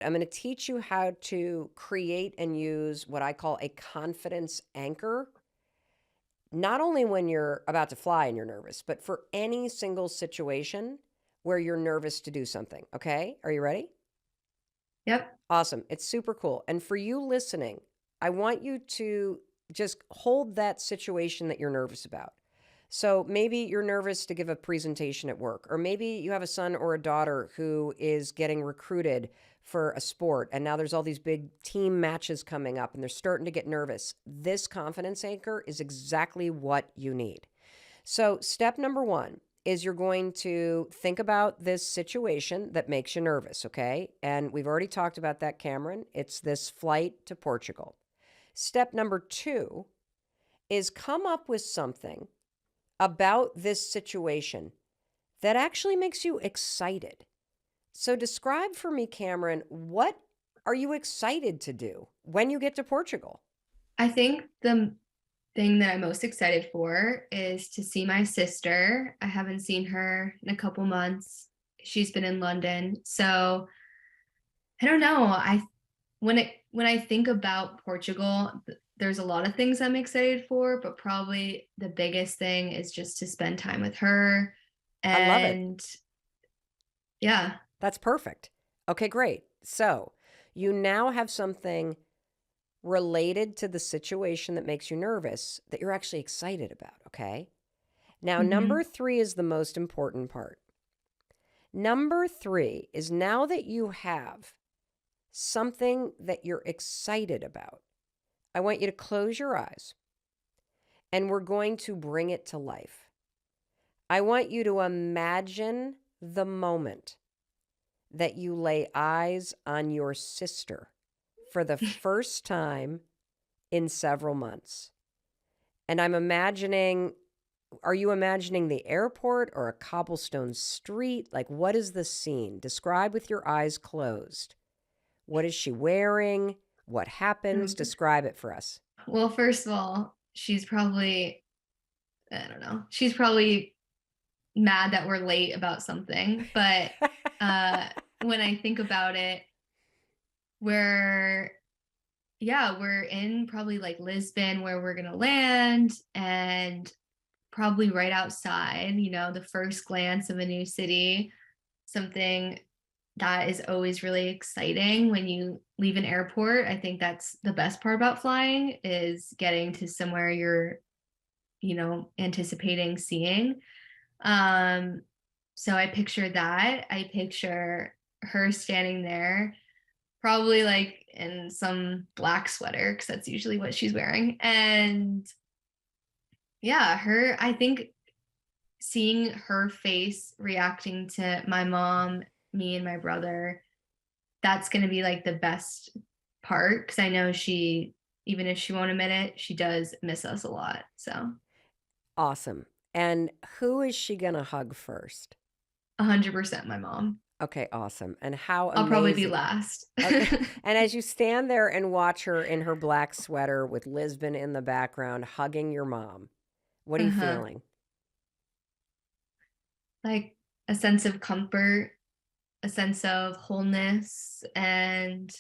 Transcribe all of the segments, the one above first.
I'm going to teach you how to create and use what I call a confidence anchor, not only when you're about to fly and you're nervous, but for any single situation where you're nervous to do something. Okay? Are you ready? Yep. Awesome. It's super cool. And for you listening, I want you to just hold that situation that you're nervous about. So maybe you're nervous to give a presentation at work, or maybe you have a son or a daughter who is getting recruited for a sport, and now there's all these big team matches coming up, and they're starting to get nervous. This confidence anchor is exactly what you need. So, step number one is you're going to think about this situation that makes you nervous, okay? And we've already talked about that, Cameron. It's this flight to Portugal. Step number two is come up with something about this situation that actually makes you excited. So, describe for me, Cameron, what are you excited to do when you get to Portugal? I think the thing that I'm most excited for is to see my sister. I haven't seen her in a couple months. She's been in London. So I don't know. When I think about Portugal, there's a lot of things I'm excited for, but probably the biggest thing is just to spend time with her. I love it. And yeah. That's perfect. Okay, great. So, you now have something related to the situation that makes you nervous that you're actually excited about, okay? Now, number Hmm. three is the most important part. Number three is now that you have something that you're excited about, I want you to close your eyes and we're going to bring it to life. I want you to imagine the moment that you lay eyes on your sister for the first time in several months. And I'm imagining, are you imagining the airport or a cobblestone street? Like, what is the scene? Describe with your eyes closed. What is she wearing? What happens? Describe it for us. Well, first of all, she's probably, I don't know, she's probably mad that we're late about something. But uh, when I think about it, we're, yeah, we're in probably like Lisbon where we're going to land, and probably right outside, the first glance of a new city, something that is always really exciting when you leave an airport. I think that's the best part about flying, is getting to somewhere you're, anticipating seeing. Um, so I picture that. I picture her standing there, probably like in some black sweater, because that's usually what she's wearing. And yeah, I think seeing her face reacting to my mom, me, and my brother, that's going to be like the best part, because I know she, even if she won't admit it, she does miss us a lot. So Awesome. And who is she going to hug first? 100% my mom. Okay, awesome. And how I'll probably be amazing. last. Okay. And as you stand there and watch her in her black sweater with Lisbon in the background hugging your mom, what are you Uh-huh. feeling? Like a sense of comfort, a sense of wholeness, and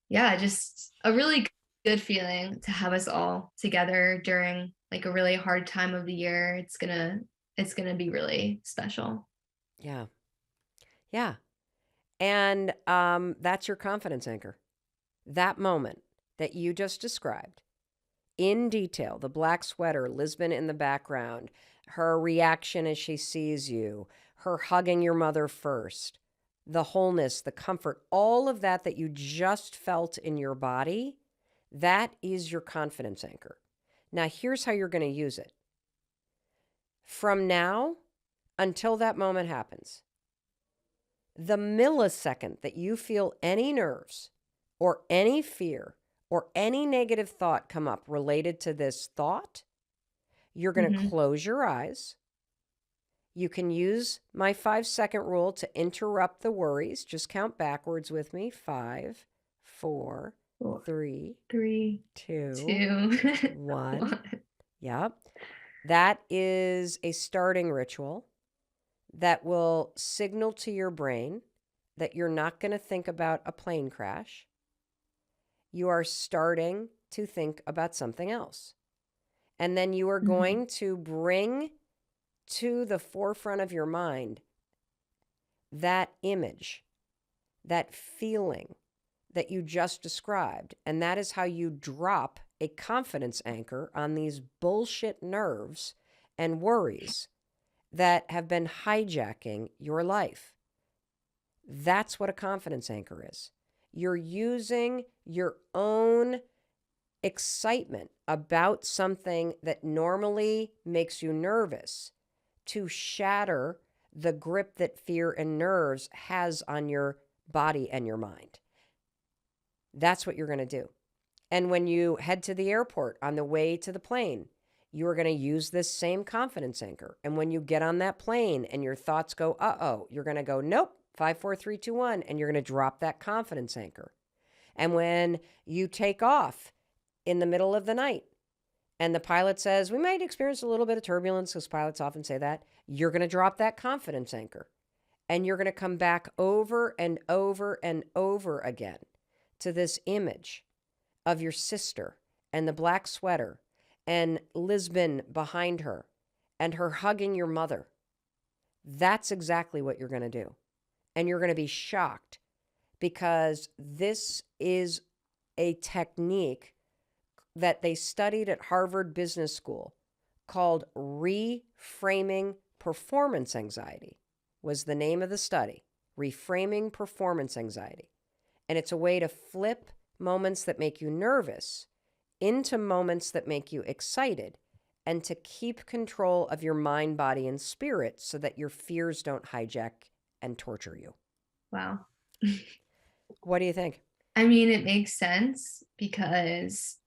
yeah, just a really good feeling to have us all together during like a really hard time of the year. It's gonna be really special. Yeah. Yeah. And that's your confidence anchor. That moment that you just described in detail, the black sweater, Lisbon in the background, her reaction as she sees you, her hugging your mother first, the wholeness, the comfort, all of that that you just felt in your body, that is your confidence anchor. Now, here's how you're going to use it. From now until that moment happens, the millisecond that you feel any nerves or any fear or any negative thought come up related to this thought, you're going to Hmm. close your eyes. You can use my 5-second rule to interrupt the worries. Just count backwards with me. 5, 4, Four, 3, three, 2, two, 1. one. Yep. That is a starting ritual that will signal to your brain that you're not going to think about a plane crash. You are starting to think about something else. And then you are going to bring to the forefront of your mind that image, that feeling that you just described. And that is how you drop a confidence anchor on these bullshit nerves and worries that have been hijacking your life. That's what a confidence anchor is. You're using your own excitement about something that normally makes you nervous to shatter the grip that fear and nerves has on your body and your mind. That's what you're going to do. And when you head to the airport on the way to the plane, you are going to use this same confidence anchor. And when you get on that plane and your thoughts go, uh-oh, you're going to go, nope, 5, 4, 3, 2, 1, and you're going to drop that confidence anchor. And when you take off in the middle of the night and the pilot says, we might experience a little bit of turbulence, because pilots often say that, you're going to drop that confidence anchor. And you're going to come back over and over and over again to this image of your sister and the black sweater and Lisbon behind her and her hugging your mother. That's exactly what you're going to do. And you're going to be shocked, because this is a technique that they studied at Harvard Business School called reframing performance anxiety, was the name of the study. Reframing performance anxiety. And it's a way to flip moments that make you nervous into moments that make you excited, and to keep control of your mind, body, and spirit so that your fears don't hijack and torture you. Wow. What do you think? I mean, it makes sense, because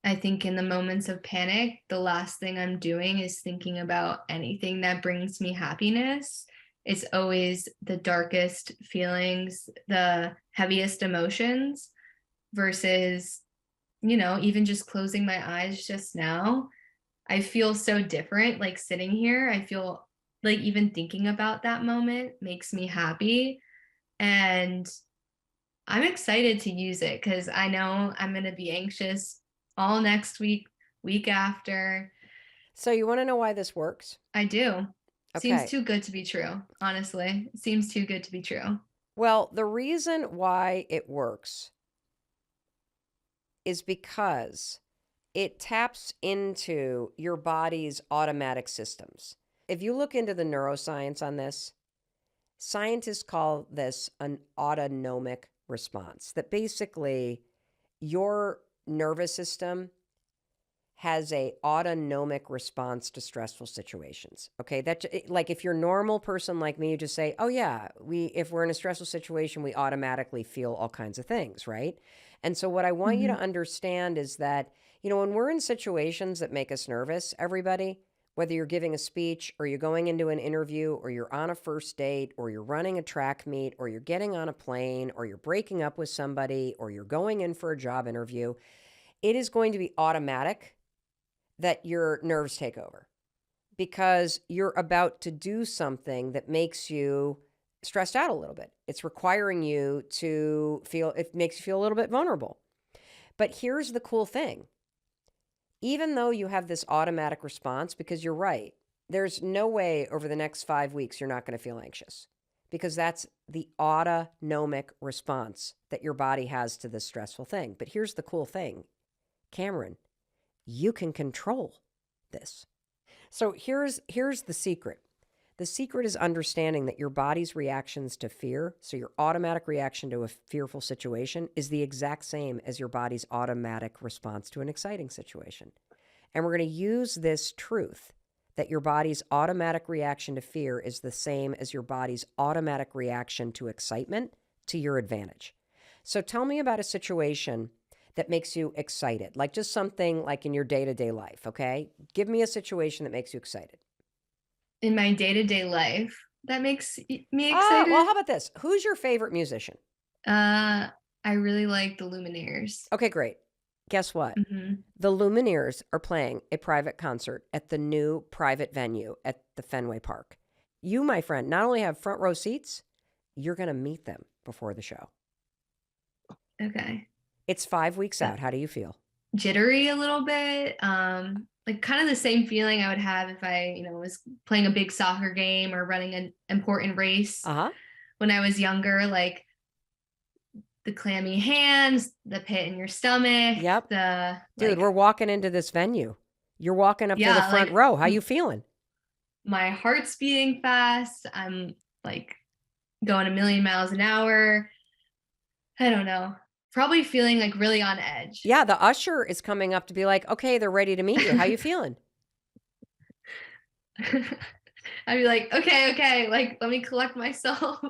I think in the moments of panic, the last thing I'm doing is thinking about anything that brings me happiness. It's always the darkest feelings, the heaviest emotions, versus, even just closing my eyes just now, I feel so different. Like sitting here, I feel like even thinking about that moment makes me happy. And I'm excited to use it, because I know I'm going to be anxious all next week, week after. So you want to know why this works? I do. Okay. Seems too good to be true, honestly. It seems too good to be true. Well, the reason why it works is because it taps into your body's automatic systems. If you look into the neuroscience on this, scientists call this an autonomic response, that basically your nervous system has a autonomic response to stressful situations. Okay, that, like, if you're a normal person like me, you just say, oh yeah, if we're in a stressful situation, we automatically feel all kinds of things, right? And so what I want you to understand is that, when we're in situations that make us nervous, everybody, whether you're giving a speech or you're going into an interview or you're on a first date or you're running a track meet or you're getting on a plane or you're breaking up with somebody or you're going in for a job interview, it is going to be automatic that your nerves take over, because you're about to do something that makes you stressed out a little bit. It's requiring you to feel, it makes you feel a little bit vulnerable. But here's the cool thing. Even though you have this automatic response, because you're right, there's no way over the next 5 weeks you're not going to feel anxious, because that's the autonomic response that your body has to this stressful thing. But here's the cool thing, Cameron, you can control this. So here's the secret. The secret is understanding that your body's reactions to fear, so your automatic reaction to a fearful situation, is the exact same as your body's automatic response to an exciting situation. And we're going to use this truth that your body's automatic reaction to fear is the same as your body's automatic reaction to excitement to your advantage. So tell me about a situation that makes you excited, like just something like in your day-to-day life, okay? Give me a situation that makes you excited. In my day-to-day life, that makes me excited. Well, how about this? Who's your favorite musician? I really like the Lumineers. Okay, great. Guess what? The Lumineers are playing a private concert at the new private venue at the Fenway Park. You, my friend, not only have front row seats, you're going to meet them. before the show. Okay. It's 5 weeks Uh, out. How do you feel? Jittery a little bit. Like kind of the same feeling I would have if I, was playing a big soccer game or running an important race Uh-huh. when I was younger, like the clammy hands, the pit in your stomach, Yep. the Dude, we're walking into this venue. You're walking up to the yeah, front like row. How you feeling? my heart's beating fast. I'm like going a million miles an hour. I don't know. Probably feeling like really on edge. Yeah, the usher is coming up to be like, okay, they're ready to meet you. How you feeling? I'd be like, okay, like let me collect myself.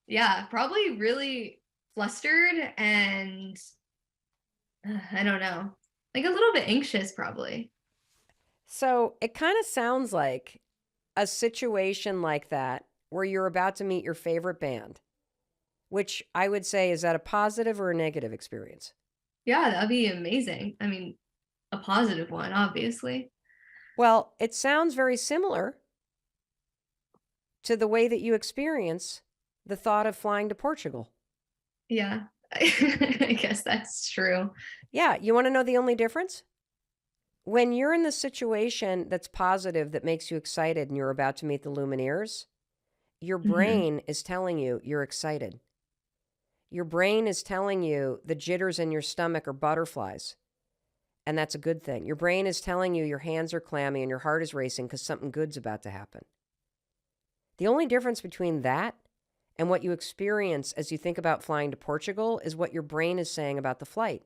Yeah, probably really flustered and I don't know, like a little bit anxious, probably. So it kind of sounds like a situation like that where you're about to meet your favorite band, which I would say, is that a positive or a negative experience? Yeah, that'd be amazing. I mean, a positive one, obviously. Well, it sounds very similar to the way that you experience the thought of flying to Portugal. Yeah, I guess that's true. Yeah, you want to know the only difference? When you're in the situation that's positive, that makes you excited, and you're about to meet the Lumineers, your Hmm. brain is telling you you're excited. Your brain is telling you the jitters in your stomach are butterflies, and that's a good thing. Your brain is telling you your hands are clammy and your heart is racing because something good's about to happen. The only difference between that and what you experience as you think about flying to Portugal is what your brain is saying about the flight.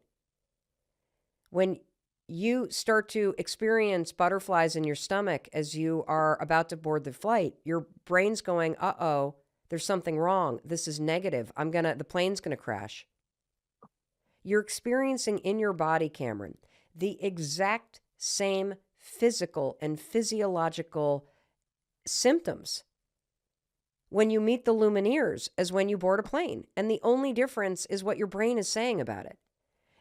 When you start to experience butterflies in your stomach as you are about to board the flight, your brain's going, uh-oh, there's something wrong. This is negative. The plane's gonna crash. You're experiencing in your body, Cameron, the exact same physical and physiological symptoms when you meet the Lumineers as when you board a plane. And the only difference is what your brain is saying about it.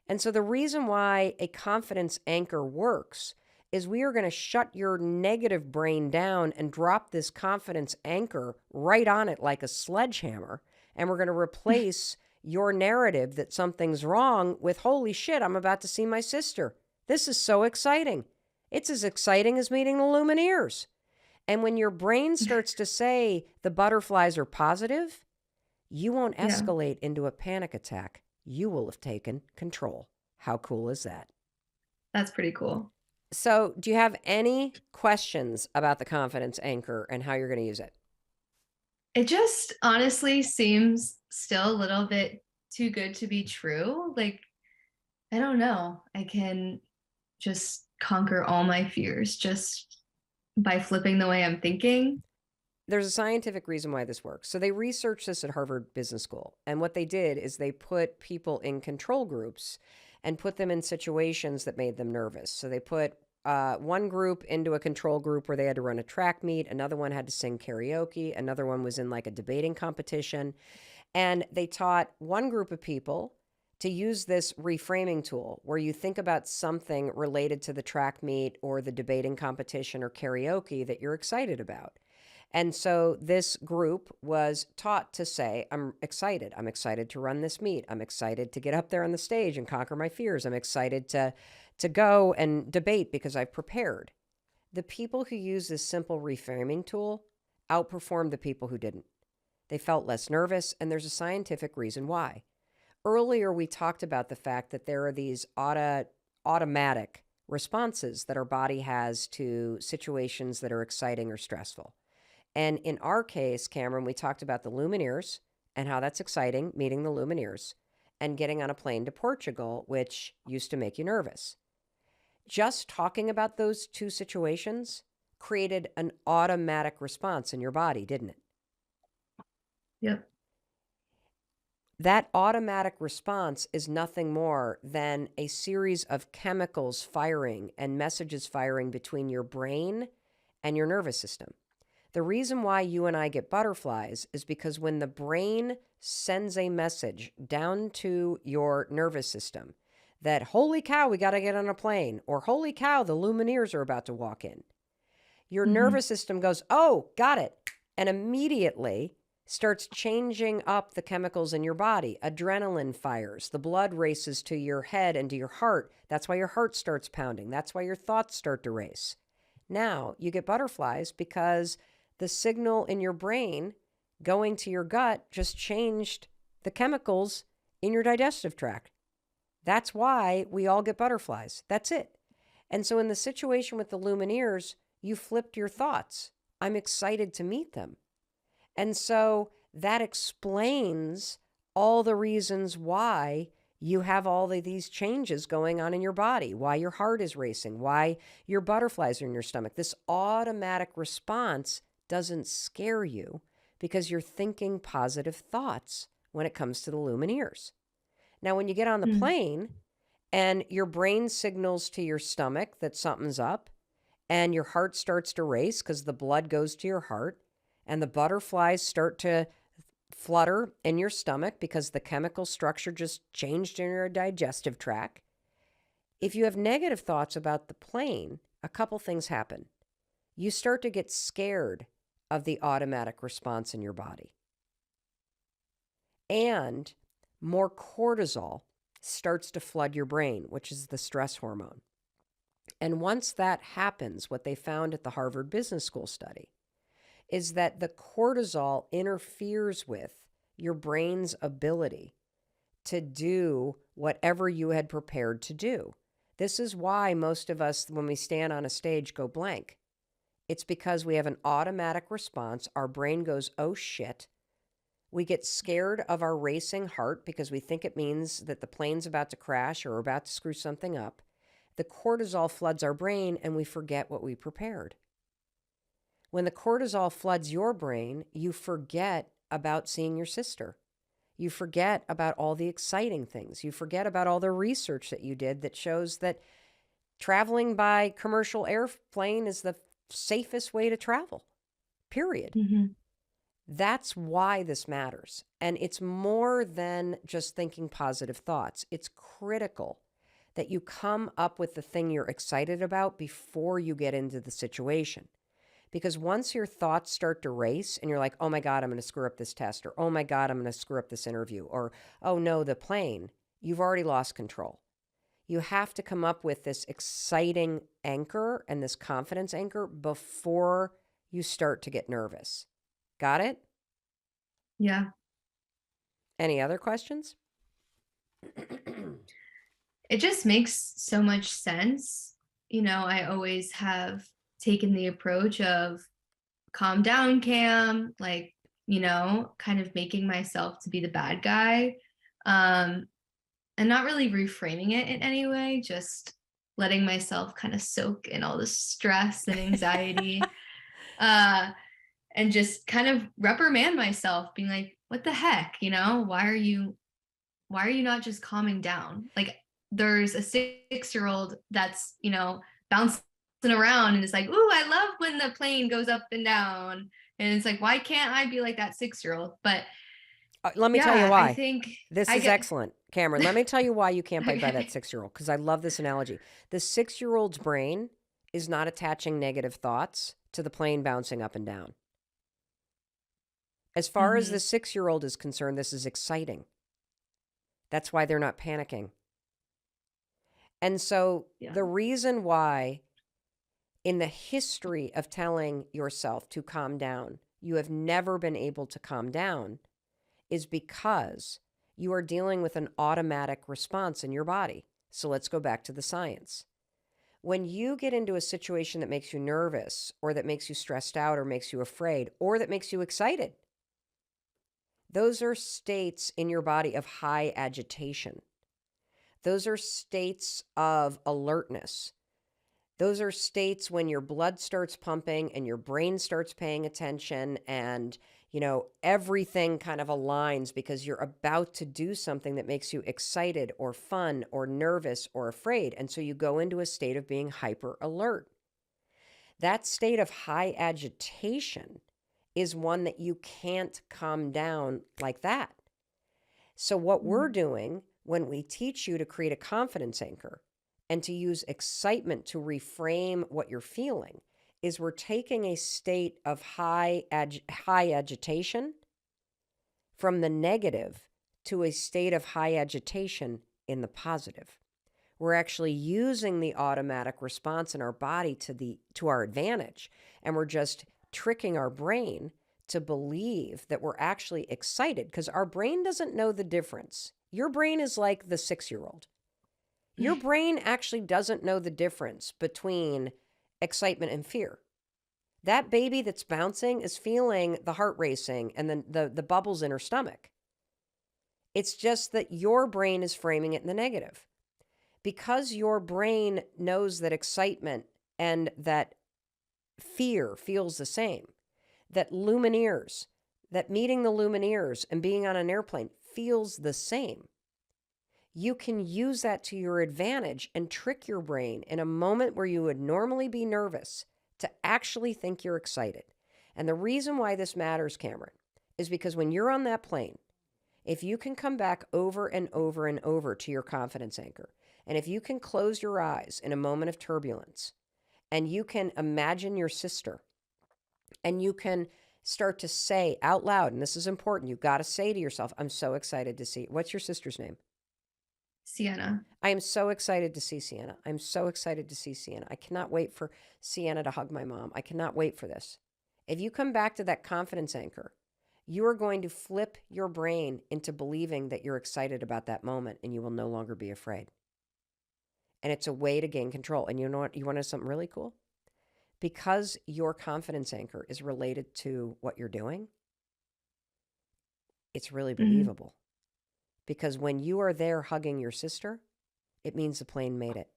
And so the reason why a confidence anchor works is we are going to shut your negative brain down and drop this confidence anchor right on it like a sledgehammer. And we're going to replace your narrative that something's wrong with, holy shit, I'm about to see my sister. This is so exciting. It's as exciting as meeting the Lumineers. And when your brain starts to say the butterflies are positive, you won't Yeah, escalate into a panic attack. You will have taken control. How cool is that? that's pretty cool. So, do you have any questions about the confidence anchor and how you're going to use it? It just honestly seems still a little bit too good to be true. Like, I don't know. I can just conquer all my fears just by flipping the way I'm thinking. There's a scientific reason why this works. So, they researched this at Harvard Business School. And what they did is they put people in control groups and put them in situations that made them nervous. So, they put one group into a control group where they had to run a track meet, another one had to sing karaoke, another one was in like a debating competition. And they taught one group of people to use this reframing tool where you think about something related to the track meet or the debating competition or karaoke that you're excited about. And so this group was taught to say, I'm excited. I'm excited to run this meet. I'm excited to get up there on the stage and conquer my fears. I'm excited to go and debate because I've prepared. The people who use this simple reframing tool outperformed the people who didn't. They felt less nervous, and there's a scientific reason why. Earlier, we talked about the fact that there are these automatic responses that our body has to situations that are exciting or stressful. And in our case, Cameron, we talked about the Lumineers and how that's exciting, meeting the Lumineers, and getting on a plane to Portugal, which used to make you nervous. Just talking about those two situations created an automatic response in your body, didn't it? Yep. That automatic response is nothing more than a series of chemicals firing and messages firing between your brain and your nervous system. The reason why you and I get butterflies is because when the brain sends a message down to your nervous system that, holy cow, we got to get on a plane, or holy cow, the Lumineers are about to walk in, your Hmm. nervous system goes, oh, got it. And immediately starts changing up the chemicals in your body. Adrenaline fires, the blood races to your head and to your heart. That's why your heart starts pounding. That's why your thoughts start to race. Now you get butterflies because the signal in your brain going to your gut just changed the chemicals in your digestive tract. That's why we all get butterflies. That's it. And so in the situation with the Lumineers, you flipped your thoughts. I'm excited to meet them. And so that explains all the reasons why you have all of these changes going on in your body, why your heart is racing, why your butterflies are in your stomach. This automatic response doesn't scare you because you're thinking positive thoughts when it comes to the Lumineers. Now, when you get on the plane and your brain signals to your stomach that something's up and your heart starts to race because the blood goes to your heart and the butterflies start to flutter in your stomach because the chemical structure just changed in your digestive tract. If you have negative thoughts about the plane, a couple things happen. You start to get scared of the automatic response in your body. And more cortisol starts to flood your brain, which is the stress hormone. And once that happens, what they found at the Harvard Business School study is that the cortisol interferes with your brain's ability to do whatever you had prepared to do. This is why most of us, when we stand on a stage, go blank. It's because we have an automatic response. Our brain goes, oh shit. We get scared of our racing heart because we think it means that the plane's about to crash or about to screw something up. The cortisol floods our brain and we forget what we prepared. When the cortisol floods your brain, you forget about seeing your sister. You forget about all the exciting things. You forget about all the research that you did that shows that traveling by commercial airplane is the safest way to travel, period. That's why this matters. And it's more than just thinking positive thoughts. It's critical that you come up with the thing you're excited about before you get into the situation. Because once your thoughts start to race and you're like, oh my God, I'm going to screw up this test, or oh my God, I'm going to screw up this interview, or oh no, the plane, you've already lost control. You have to come up with this exciting anchor and this confidence anchor before you start to get nervous. Got it? Yeah. Any other questions? It just makes so much sense. I always have taken the approach of calm down, Cam, kind of making myself to be the bad guy. And not really reframing it in any way, just letting myself kind of soak in all the stress and anxiety. And just kind of reprimand myself, being like, what the heck, why are you not just calming down? Like, there's a 6-year-old that's, bouncing around and it's like, ooh, I love when the plane goes up and down. And it's like, why can't I be like that 6-year-old? But let me tell you why. I think this is excellent. Cameron, let me tell you why you can't bite by that 6-year-old, because I love this analogy. The 6-year-old's brain is not attaching negative thoughts to the plane bouncing up and down. As far as the 6-year-old is concerned, this is exciting. That's why they're not panicking. And so the reason why in the history of telling yourself to calm down, you have never been able to calm down is because you are dealing with an automatic response in your body. So let's go back to the science. When you get into a situation that makes you nervous or that makes you stressed out or makes you afraid or that makes you excited, those are states in your body of high agitation. Those are states of alertness. Those are states when your blood starts pumping and your brain starts paying attention and, everything kind of aligns because you're about to do something that makes you excited or fun or nervous or afraid. And so you go into a state of being hyper alert. That state of high agitation is one that you can't calm down like that. So what we're doing when we teach you to create a confidence anchor and to use excitement to reframe what you're feeling is we're taking a state of high agitation from the negative to a state of high agitation in the positive. We're actually using the automatic response in our body to our advantage, and we're just tricking our brain to believe that we're actually excited, because our brain doesn't know the difference. Your brain is like the 6-year-old. Your brain actually doesn't know the difference between excitement and fear. That baby that's bouncing is feeling the heart racing and then the bubbles in her stomach. It's just that your brain is framing it in the negative. Because your brain knows that excitement and that fear feels the same, that Lumineers, that meeting the Lumineers and being on an airplane feels the same, you can use that to your advantage and trick your brain in a moment where you would normally be nervous to actually think you're excited. And the reason why this matters, Cameron, is because when you're on that plane, if you can come back over and over and over to your confidence anchor, and if you can close your eyes in a moment of turbulence, and you can imagine your sister, and you can start to say out loud, and this is important, you've got to say to yourself, I'm so excited to see. What's your sister's name? Sienna. I am so excited to see Sienna. I'm so excited to see Sienna. I cannot wait for Sienna to hug my mom. I cannot wait for this. If you come back to that confidence anchor, you are going to flip your brain into believing that you're excited about that moment, and you will no longer be afraid. And it's a way to gain control. And you know what? You want to know something really cool? Because your confidence anchor is related to what you're doing, it's really believable. Because when you are there hugging your sister, it means the plane made it,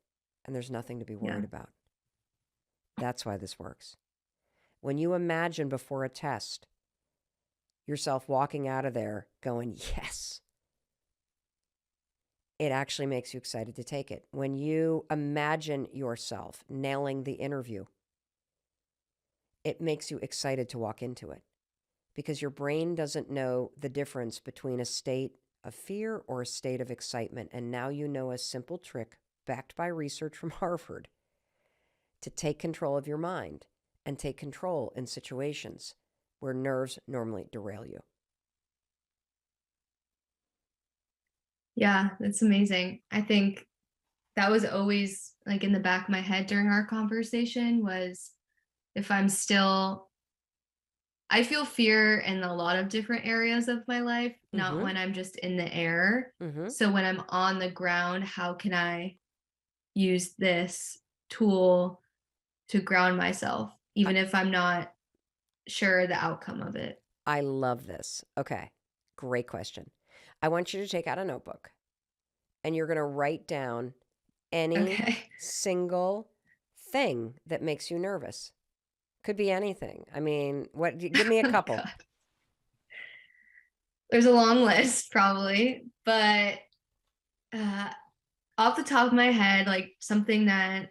and there's nothing to be worried about. That's why this works. When you imagine before a test yourself walking out of there going, yes, it actually makes you excited to take it. When you imagine yourself nailing the interview, it makes you excited to walk into it, because your brain doesn't know the difference between a state of fear or a state of excitement. And now you know a simple trick backed by research from Harvard to take control of your mind and take control in situations where nerves normally derail you. Yeah, that's amazing. I think that was always like in the back of my head during our conversation was if I'm still, I feel fear in a lot of different areas of my life, not when I'm just in the air. So when I'm on the ground, how can I use this tool to ground myself, even if I'm not sure the outcome of it? I love this. Okay, great question. I want you to take out a notebook, and you're going to write down any single thing that makes you nervous. Could be anything. I mean, what? Give me a couple. God. There's a long list probably, but off the top of my head, like something that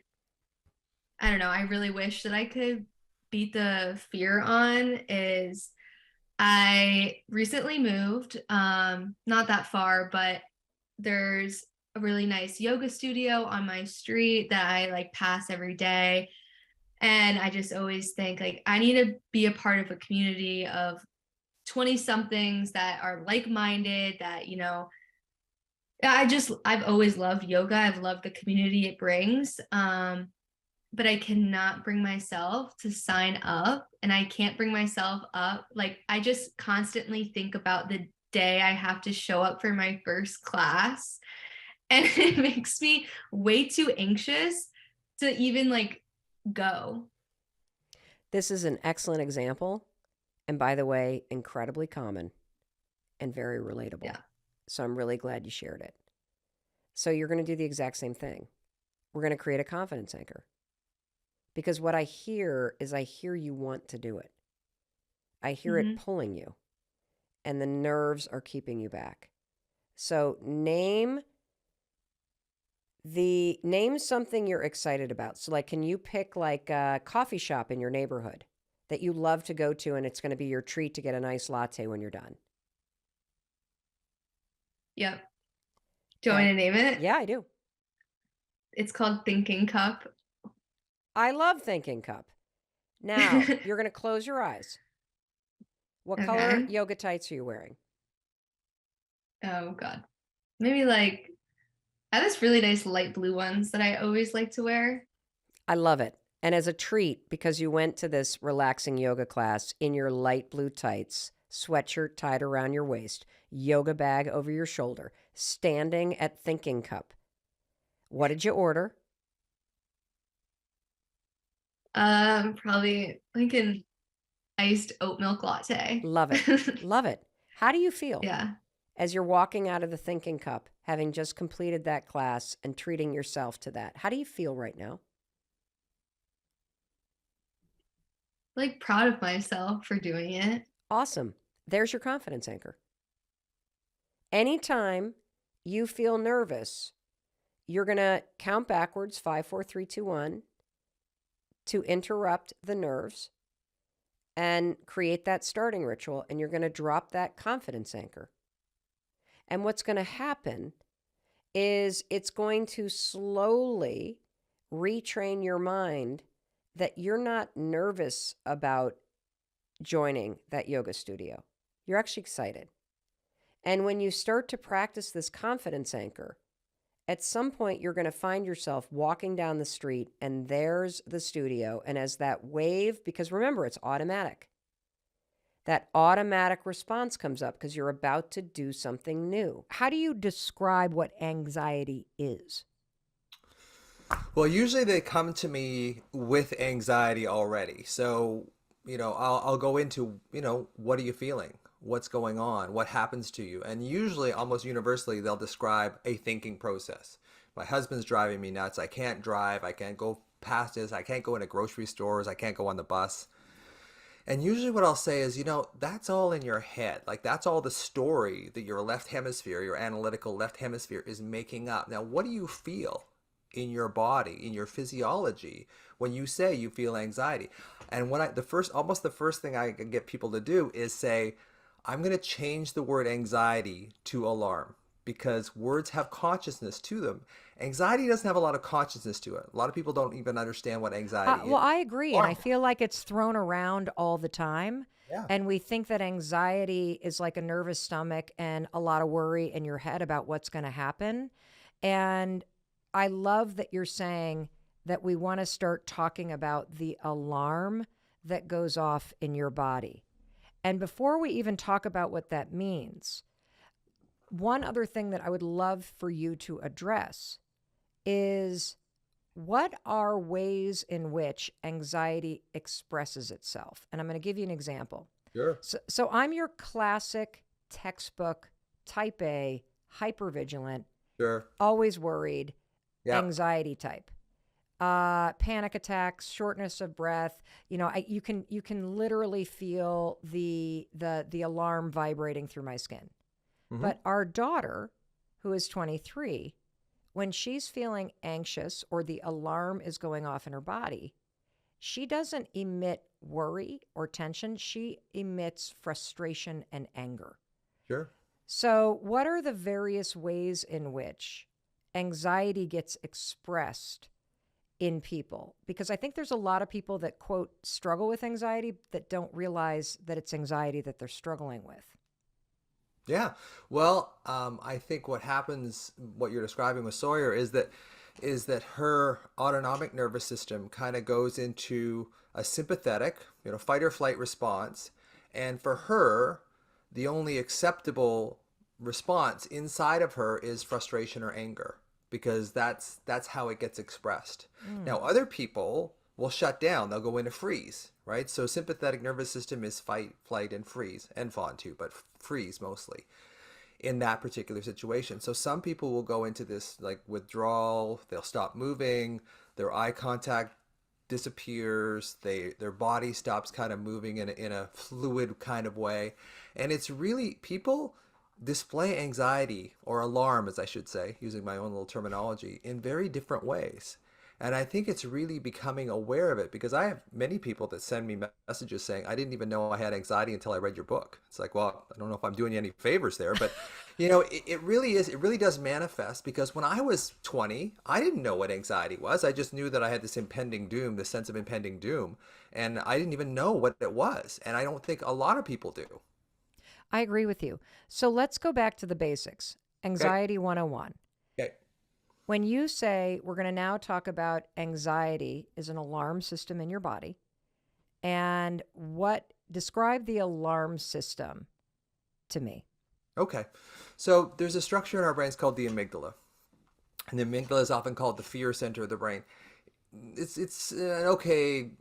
I don't know, I really wish that I could beat the fear on is I recently moved, not that far, but there's a really nice yoga studio on my street that I like pass every day. And I just always think like I need to be a part of a community of 20 somethings that are like-minded, that, you know, I've always loved yoga. I've loved the community it brings. But I cannot bring myself to sign up, and I can't bring myself up. Like I just constantly think about the day I have to show up for my first class, and it makes me way too anxious to even like go. This is an excellent example. And by the way, incredibly common and very relatable. Yeah. So I'm really glad you shared it. So you're going to do the exact same thing. We're going to create a confidence anchor. Because what I hear is I hear you want to do it. I hear it pulling you. And the nerves are keeping you back. So name something you're excited about. So like, can you pick like a coffee shop in your neighborhood that you love to go to, and it's going to be your treat to get a nice latte when you're done? Yep. Do you want me to name it? Yeah, I do. It's called Thinking Cup. I love Thinking Cup. Now, you're going to close your eyes. What color yoga tights are you wearing? Oh God. Maybe like I have this really nice light blue ones that I always like to wear. I love it. And as a treat, because you went to this relaxing yoga class in your light blue tights, sweatshirt tied around your waist, yoga bag over your shoulder, standing at Thinking Cup, what did you order? Probably like an iced oat milk latte. Love it. Love it. How do you feel Yeah. as you're walking out of the Thinking Cup, having just completed that class and treating yourself to that? How do you feel right now? Like proud of myself for doing it. Awesome. There's your confidence anchor. Anytime you feel nervous, you're going to count backwards 5, 4, 3, 2, 1 to interrupt the nerves and create that starting ritual. And you're going to drop that confidence anchor. And what's going to happen is it's going to slowly retrain your mind that you're not nervous about joining that yoga studio. You're actually excited. And when you start to practice this confidence anchor, at some point you're going to find yourself walking down the street and there's the studio. And as that wave, because remember, it's automatic, that automatic response comes up because you're about to do something new. How do you describe what anxiety is? Well, usually they come to me with anxiety already. So, I'll go into, what are you feeling? What's going on? What happens to you? And usually, almost universally, they'll describe a thinking process. My husband's driving me nuts. I can't drive. I can't go past this. I can't go into grocery stores. I can't go on the bus. And usually what I'll say is, that's all in your head. Like that's all the story that your left hemisphere, your analytical left hemisphere is making up. Now, what do you feel in your body, in your physiology when you say you feel anxiety? And when almost the first thing I can get people to do is say, I'm going to change the word anxiety to alarm because words have consciousness to them. Anxiety doesn't have a lot of consciousness to it. A lot of people don't even understand what anxiety Well, is. I agree. And I Alarm. feel like it's thrown around all the time. Yeah. And we think that anxiety is like a nervous stomach and a lot of worry in your head about what's going to happen. And I love that you're saying that we want to start talking about the alarm that goes off in your body. And before we even talk about what that means, one other thing that I would love for you to address is what are ways in which anxiety expresses itself? And I'm going to give you an example. Sure. So I'm your classic textbook type A, hypervigilant, Sure. always worried, Yeah. anxiety type. Panic attacks, shortness of breath. You can literally feel the alarm vibrating through my skin. Mm-hmm. But our daughter, who is 23, when she's feeling anxious or the alarm is going off in her body, she doesn't emit worry or tension. She emits frustration and anger. Sure. So, what are the various ways in which anxiety gets expressed in people? Because I think there's a lot of people that, quote, struggle with anxiety that don't realize that it's anxiety that they're struggling with. Yeah. Well, I think what happens, what you're describing with Sawyer, is that her autonomic nervous system kind of goes into a sympathetic, fight or flight response, and for her, the only acceptable response inside of her is frustration or anger because that's how it gets expressed. Now, other people will shut down; they'll go into freeze, right? So sympathetic nervous system is fight, flight, and freeze, and fawn too, but freeze mostly in that particular situation. So some people will go into this like withdrawal, they'll stop moving, their eye contact disappears, their body stops kind of moving in a fluid kind of way. And it's really people display anxiety or alarm, as I should say, using my own little terminology, in very different ways. And I think it's really becoming aware of it because I have many people that send me messages saying, I didn't even know I had anxiety until I read your book. It's like, well, I don't know if I'm doing you any favors there, but it really is, it really does manifest because when I was 20, I didn't know what anxiety was. I just knew that I had this impending doom, this sense of impending doom, and I didn't even know what it was. And I don't think a lot of people do. I agree with you. So let's go back to the basics. Okay. Anxiety 101. Okay. When you say we're going to now talk about anxiety is an alarm system in your body, and describe the alarm system to me. Okay. So there's a structure in our brains called the amygdala. And the amygdala is often called the fear center of the brain. It's an okay,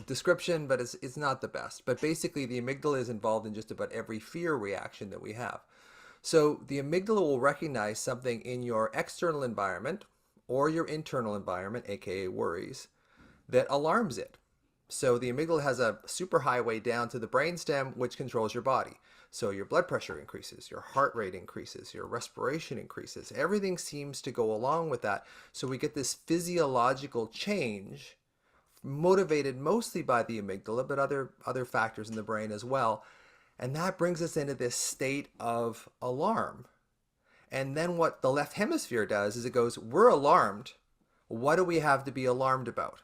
description, but it's not the best. But basically, the amygdala is involved in just about every fear reaction that we have. So the amygdala will recognize something in your external environment or your internal environment, aka worries, that alarms it. So the amygdala has a superhighway down to the brainstem, which controls your body. So your blood pressure increases, your heart rate increases, your respiration increases. Everything seems to go along with that. So we get this physiological change motivated mostly by the amygdala, but other factors in the brain as well. And that brings us into this state of alarm. And then what the left hemisphere does is it goes, we're alarmed. What do we have to be alarmed about?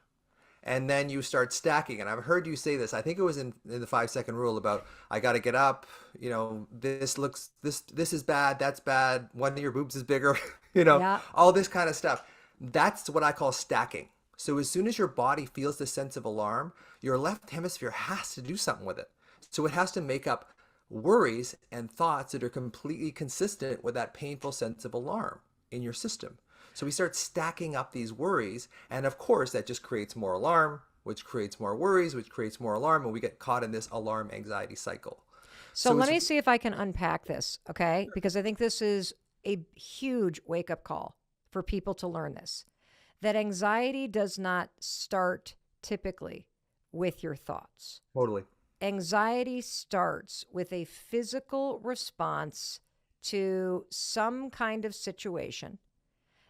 And then you start stacking. And I've heard you say this. I think it was in the 5-second rule about I got to get up. This is bad. That's bad. One of your boobs is bigger. Yeah. All this kind of stuff. That's what I call stacking. So as soon as your body feels this sense of alarm, your left hemisphere has to do something with it. So it has to make up worries and thoughts that are completely consistent with that painful sense of alarm in your system. So we start stacking up these worries, and of course that just creates more alarm, which creates more worries, which creates more alarm, and we get caught in this alarm anxiety cycle. So let me see if I can unpack this, okay? Because I think this is a huge wake-up call for people to learn this. That anxiety does not start typically with your thoughts. Totally. Anxiety starts with a physical response to some kind of situation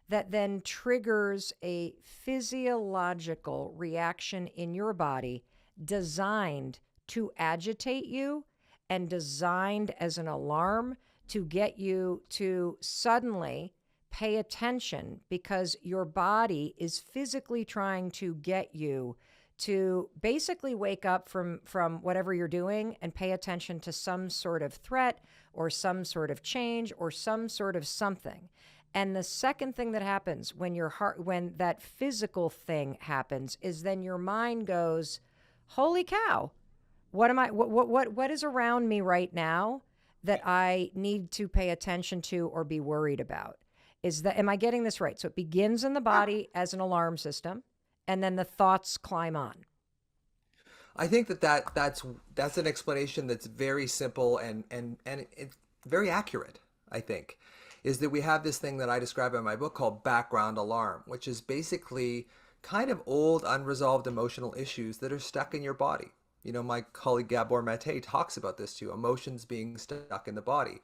that then triggers a physiological reaction in your body designed to agitate you and designed as an alarm to get you to suddenly pay attention, because your body is physically trying to get you to basically wake up from whatever you're doing and pay attention to some sort of threat or some sort of change or some sort of something. And the second thing that happens when that physical thing happens is then your mind goes, holy cow, what is around me right now that I need to pay attention to or be worried about? Am I getting this right? So it begins in the body as an alarm system, and then the thoughts climb on. I think that's an explanation that's very simple and it's very accurate, I think. Is that we have this thing that I describe in my book called background alarm, which is basically kind of old, unresolved emotional issues that are stuck in your body. My colleague Gabor Mate talks about this too, emotions being stuck in the body,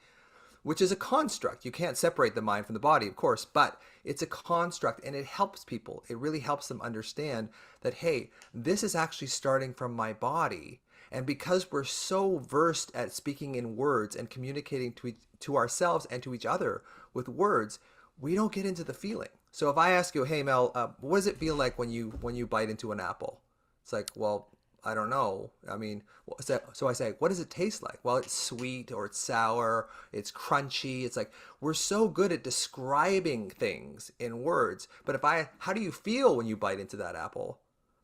which is a construct. You can't separate the mind from the body, of course, but it's a construct, and it helps people. It really helps them understand that, hey, this is actually starting from my body. And because we're so versed at speaking in words and communicating to ourselves and to each other with words, we don't get into the feeling. So if I ask you, hey, Mel, what does it feel like when you bite into an apple? It's like, well, I don't know. I mean, so I say, what does it taste like? Well, it's sweet or it's sour, it's crunchy. It's like, we're so good at describing things in words. But how do you feel when you bite into that apple?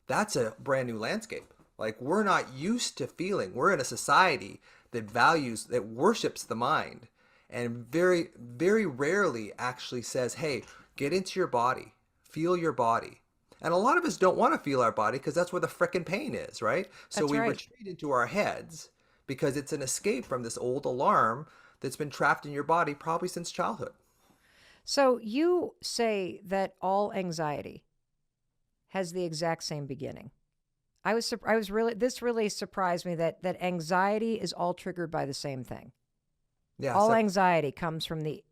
That's a brand new landscape. Like, we're not used to feeling. We're in a society that worships the mind and very, very rarely actually says, hey, get into your body, feel your body. And a lot of us don't want to feel our body because that's where the frickin' pain is, right? So we retreat into our heads because it's an escape from this old alarm that's been trapped in your body probably since childhood. So you say that all anxiety has the exact same beginning. This really surprised me that anxiety is all triggered by the same thing. Yeah. All anxiety comes from the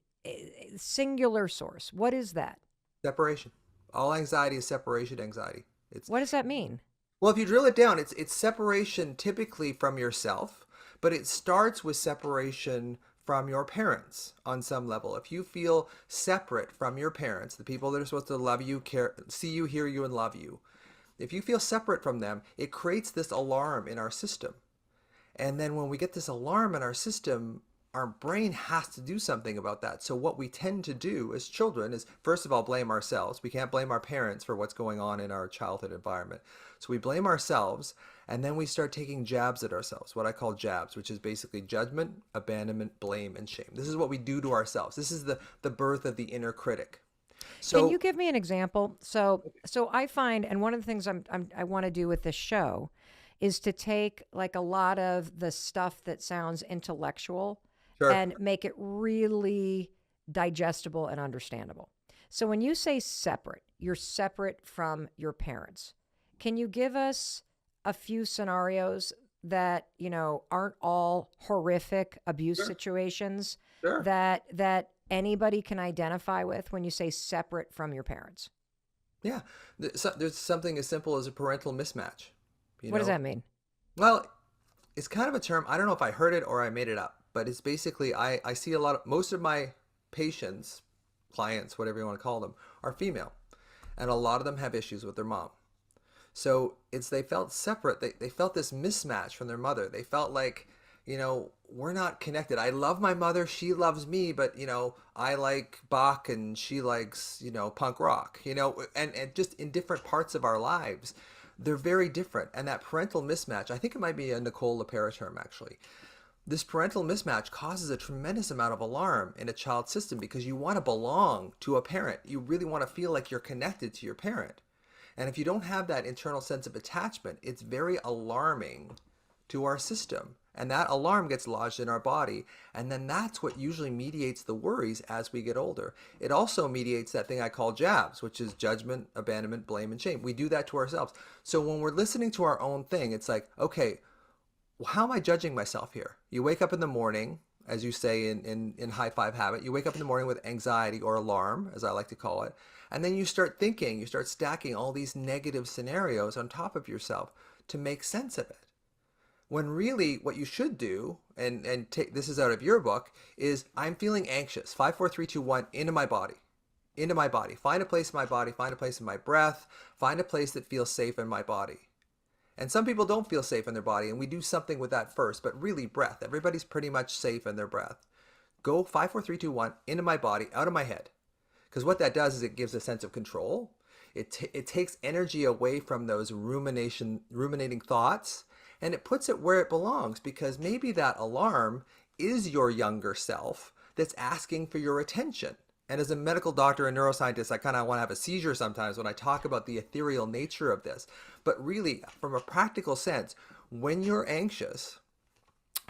singular source. What is that? Separation. All anxiety is separation anxiety. What does that mean? Well, if you drill it down, it's separation typically from yourself, but it starts with separation from your parents on some level. If you feel separate from your parents, the people that are supposed to love you, care, see you, hear you, and love you, if you feel separate from them, it creates this alarm in our system. And then when we get this alarm in our system, our brain has to do something about that. So what we tend to do as children is, first of all, blame ourselves. We can't blame our parents for what's going on in our childhood environment. So we blame ourselves, and then we start taking jabs at ourselves, what I call jabs, which is basically judgment, abandonment, blame, and shame. This is what we do to ourselves. This is the birth of the inner critic. Can you So give me an example? So I find, and one of the things I want to do with this show is to take like a lot of the stuff that sounds intellectual sure, and make it really digestible and understandable. So when you say separate, you're separate from your parents. Can you give us a few scenarios that, aren't all horrific abuse sure, situations sure. that anybody can identify with when you say separate from your parents? Yeah. There's something as simple as a parental mismatch, you What does know? that mean? Well, it's kind of a term. I don't know if I heard it or I made it up, but it's basically I see a lot of most of my patients, clients, whatever you want to call them, are female. And a lot of them have issues with their mom. So it's they felt separate. They felt this mismatch from their mother. They felt like, we're not connected. I love my mother. She loves me, but, I like Bach and she likes, punk rock, and just in different parts of our lives, they're very different. And that parental mismatch, I think it might be a Nicole LePera term, actually. This parental mismatch causes a tremendous amount of alarm in a child's system because you want to belong to a parent. You really want to feel like you're connected to your parent. And if you don't have that internal sense of attachment, it's very alarming to our system. And that alarm gets lodged in our body. And then that's what usually mediates the worries as we get older. It also mediates that thing I call jabs, which is judgment, abandonment, blame, and shame. We do that to ourselves. So when we're listening to our own thing, it's like, okay, well, how am I judging myself here? You wake up in the morning, as you say in high five habit, you wake up in the morning with anxiety or alarm, as I like to call it. And then you start thinking, you start stacking all these negative scenarios on top of yourself to make sense of it. When really what you should do, and take this is out of your book, is I'm feeling anxious. 5, 4, 3, 2, 1, into my body. Into my body. Find a place in my body, find a place in my breath, find a place that feels safe in my body. And some people don't feel safe in their body, and we do something with that first, but really breath. Everybody's pretty much safe in their breath. Go 5, 4, 3, 2, 1, into my body, out of my head. Because what that does is it gives a sense of control. It takes energy away from those ruminating thoughts, and it puts it where it belongs, because maybe that alarm is your younger self that's asking for your attention. And as a medical doctor and neuroscientist, I kind of want to have a seizure sometimes when I talk about the ethereal nature of this. But really, from a practical sense, when you're anxious,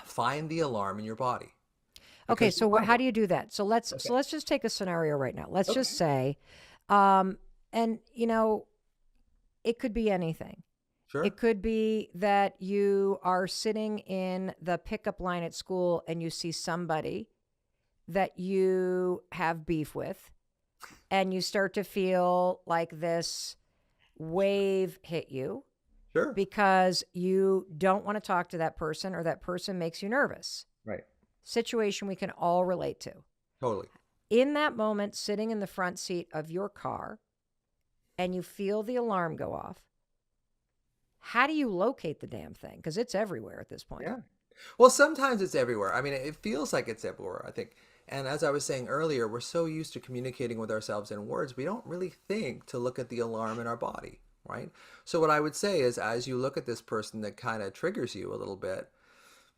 find the alarm in your body. Okay, Because you so want how to. do you do that? So let's Okay. so let's just take a scenario right now. Let's Okay. just say, um, and it could be anything. Sure. It could be that you are sitting in the pickup line at school and you see somebody that you have beef with, and you start to feel like this wave hit you Sure. because you don't want to talk to that person or that person makes you nervous. Right. Situation we can all relate to. Totally. In that moment, sitting in the front seat of your car and you feel the alarm go off, how do you locate the damn thing? Because it's everywhere at this point. Yeah. Well, sometimes it's everywhere. I mean, it feels like it's everywhere, I think. And as I was saying earlier, we're so used to communicating with ourselves in words, we don't really think to look at the alarm in our body, right? So what I would say is, as you look at this person that kind of triggers you a little bit,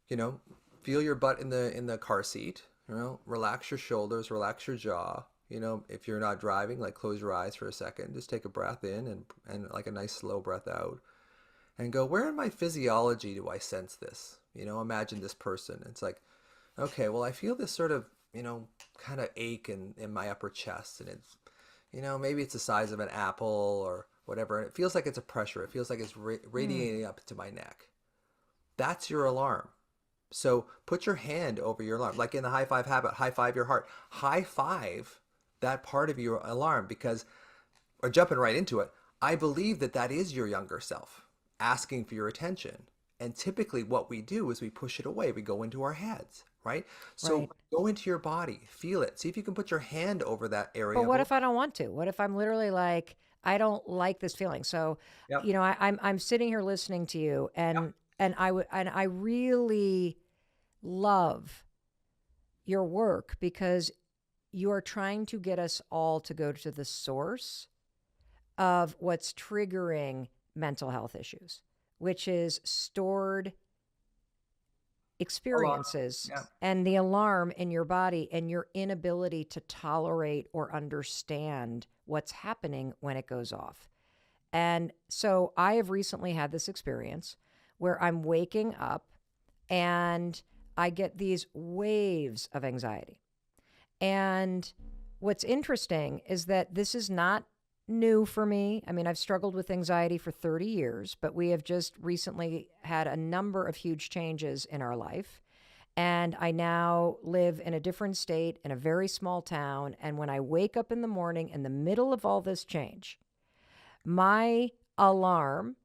you know, feel your butt in the car seat, relax your shoulders, relax your jaw. If you're not driving, like close your eyes for a second, just take a breath in and like a nice slow breath out and go, where in my physiology do I sense this? Imagine this person. It's like, okay, well, I feel this sort of, kind of ache in my upper chest. And it's, maybe it's the size of an apple or whatever. And it feels like it's a pressure. It feels like it's Hmm. radiating up to my neck. That's your alarm. So put your hand over your alarm, like in the high five habit, high five your heart, high five that part of your alarm because, or jumping right into it, I believe that that is your younger self asking for your attention. And typically what we do is we push it away. We go into our heads, right? So Right. go into your body, feel it. See if you can put your hand over that But area of what alarm. if I don't want to? What if I'm literally like, I don't like this feeling? So, Yep. I'm sitting here listening to you, Yep. and I really love your work because you are trying to get us all to go to the source of what's triggering mental health issues, which is stored Alarm. experiences Yeah. and the alarm in your body and your inability to tolerate or understand what's happening when it goes off. And so I have recently had this experience where I'm waking up and I get these waves of anxiety. And what's interesting is that this is not new for me. I mean, I've struggled with anxiety for 30 years, but we have just recently had a number of huge changes in our life. And I now live in a different state in a very small town. And when I wake up in the morning in the middle of all this change, my alarm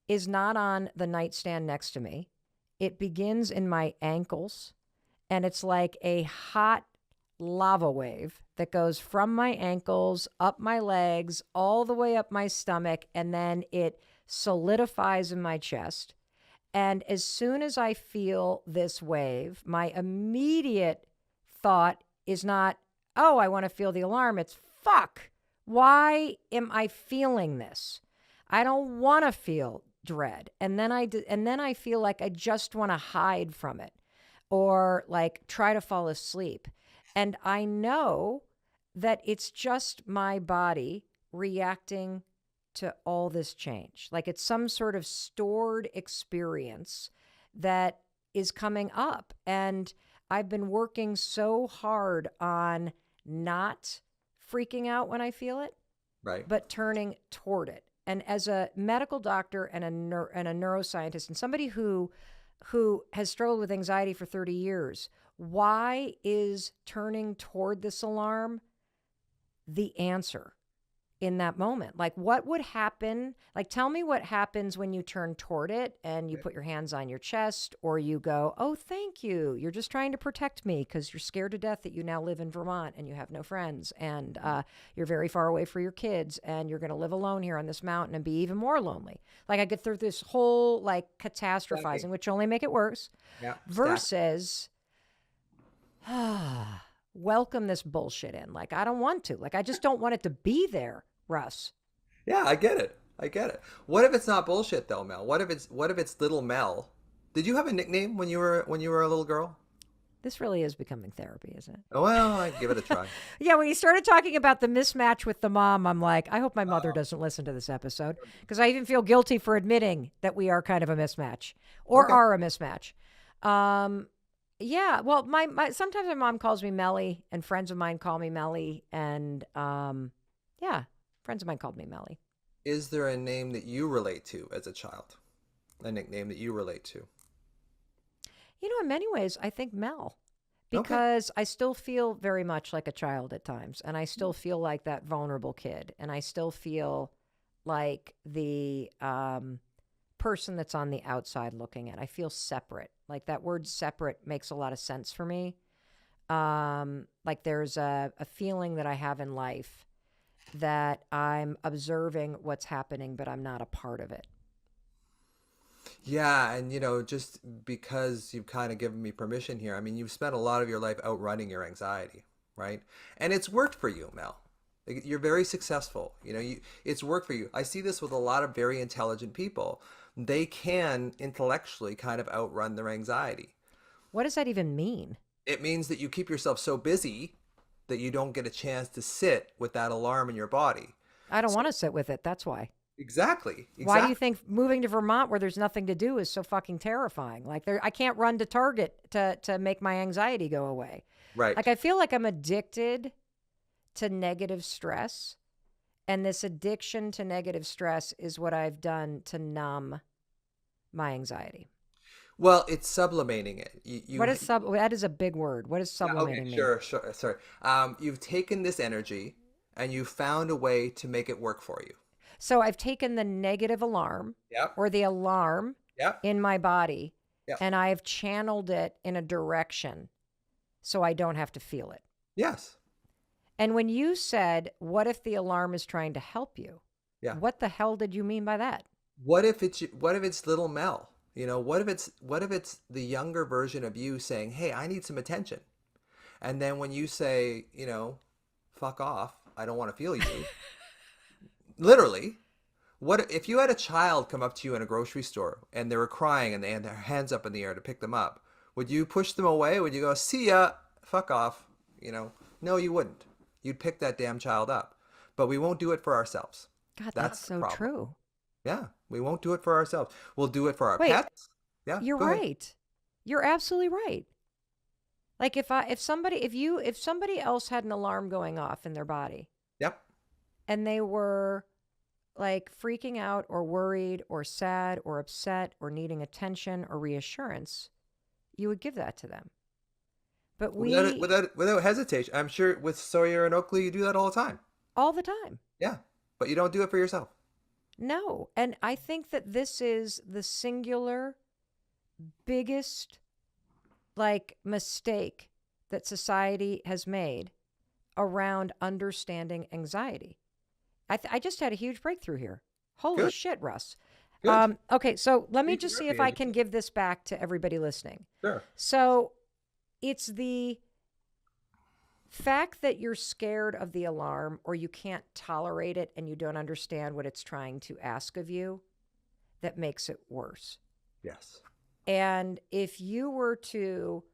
is not on the nightstand next to me. It begins in my ankles, and it's like a hot lava wave that goes from my ankles, up my legs, all the way up my stomach, and then it solidifies in my chest. And as soon as I feel this wave, my immediate thought is not, oh, I want to feel the alarm. It's, fuck, why am I feeling this? I don't want to feel dread. And then I feel like I just want to hide from it or like try to fall asleep. And I know that it's just my body reacting to all this change. Like it's some sort of stored experience that is coming up. And I've been working so hard on not freaking out when I feel it, Right. but turning toward it. And as a medical doctor and a neuroscientist and somebody who has struggled with anxiety for 30 years, why is turning toward this alarm the answer in that moment? Like, what would happen? Like, tell me what happens when you turn toward it and you put your hands on your chest, or you go, oh, thank you. You're just trying to protect me because you're scared to death that you now live in Vermont and you have no friends and you're very far away from your kids and you're going to live alone here on this mountain and be even more lonely. Like, I get through this whole like catastrophizing, which only make it worse, Yeah. versus welcome this bullshit in. Like, I don't want to. Like, I just don't want it to be there, Russ. Yeah, I get it. I get it. What if it's not bullshit though, Mel? What if it's little Mel? Did you have a nickname when you were a little girl? This really is becoming therapy, isn't it? Well, I'd give it a try. Yeah, when you started talking about the mismatch with the mom, I'm like, I hope my mother doesn't listen to this episode because I even feel guilty for admitting that we are kind of a mismatch or are a mismatch. Yeah, well, my sometimes my mom calls me Melly, and friends of mine call me Melly, and yeah, friends of mine called me Melly. Is there a name that you relate to as a child? A nickname that you relate to? You know, in many ways, I think Mel, Okay. because I still feel very much like a child at times, and I still feel like that vulnerable kid, and I still feel like the person that's on the outside looking in. I feel separate. Like that word separate makes a lot of sense for me. Like there's a feeling that I have in life that I'm observing what's happening, but I'm not a part of it. Yeah, and just because you've kind of given me permission here, I mean, you've spent a lot of your life outrunning your anxiety, right? And it's worked for you, Mel. Like, you're very successful. It's worked for you. I see this with a lot of very intelligent people. They can intellectually kind of outrun their anxiety. What does that even mean? It means that you keep yourself so busy that you don't get a chance to sit with that alarm in your body. I don't want to sit with it. That's why. Exactly. Why do you think moving to Vermont where there's nothing to do is so fucking terrifying? Like I can't run to Target to make my anxiety go away. Right. Like I feel like I'm addicted to negative stress. And this addiction to negative stress is what I've done to numb my anxiety. Well, it's sublimating it. What is that is a big word. What does sublimating mean? Sure, sorry. You've taken this energy and you found a way to make it work for you. So I've taken the negative alarm or the alarm in my body and I've channeled it in a direction so I don't have to feel it. Yes. And when you said, what if the alarm is trying to help you? Yeah. What the hell did you mean by that? What if it's little Mel? What if it's the younger version of you saying, "Hey, I need some attention." And then when you say, "Fuck off, I don't want to feel you," literally, what if you had a child come up to you in a grocery store and they were crying and they had their hands up in the air to pick them up? Would you push them away? Would you go, "See ya, fuck off"? No, you wouldn't. You'd pick that damn child up. But we won't do it for ourselves. God, that's That's the so problem. true. Yeah, we won't do it for ourselves. We'll do it for our Wait, pets. Yeah, you're go ahead. right. You're absolutely right. Like if somebody else had an alarm going off in their body Yep. and they were like freaking out or worried or sad or upset or needing attention or reassurance, you would give that to them. But Without we without hesitation. I'm sure with Sawyer and Oakley, you do that all the time. all the time. Yeah, but you don't do it for yourself. No. And I think that this is the singular biggest like mistake that society has made around understanding anxiety. I just had a huge breakthrough here. Holy Good, shit, Russ. good. Okay, so let me Thank you just for see if being I can educated. give this back to everybody listening. Sure. So it's the fact that you're scared of the alarm or you can't tolerate it and you don't understand what it's trying to ask of you that makes it worse. Yes. And if you were to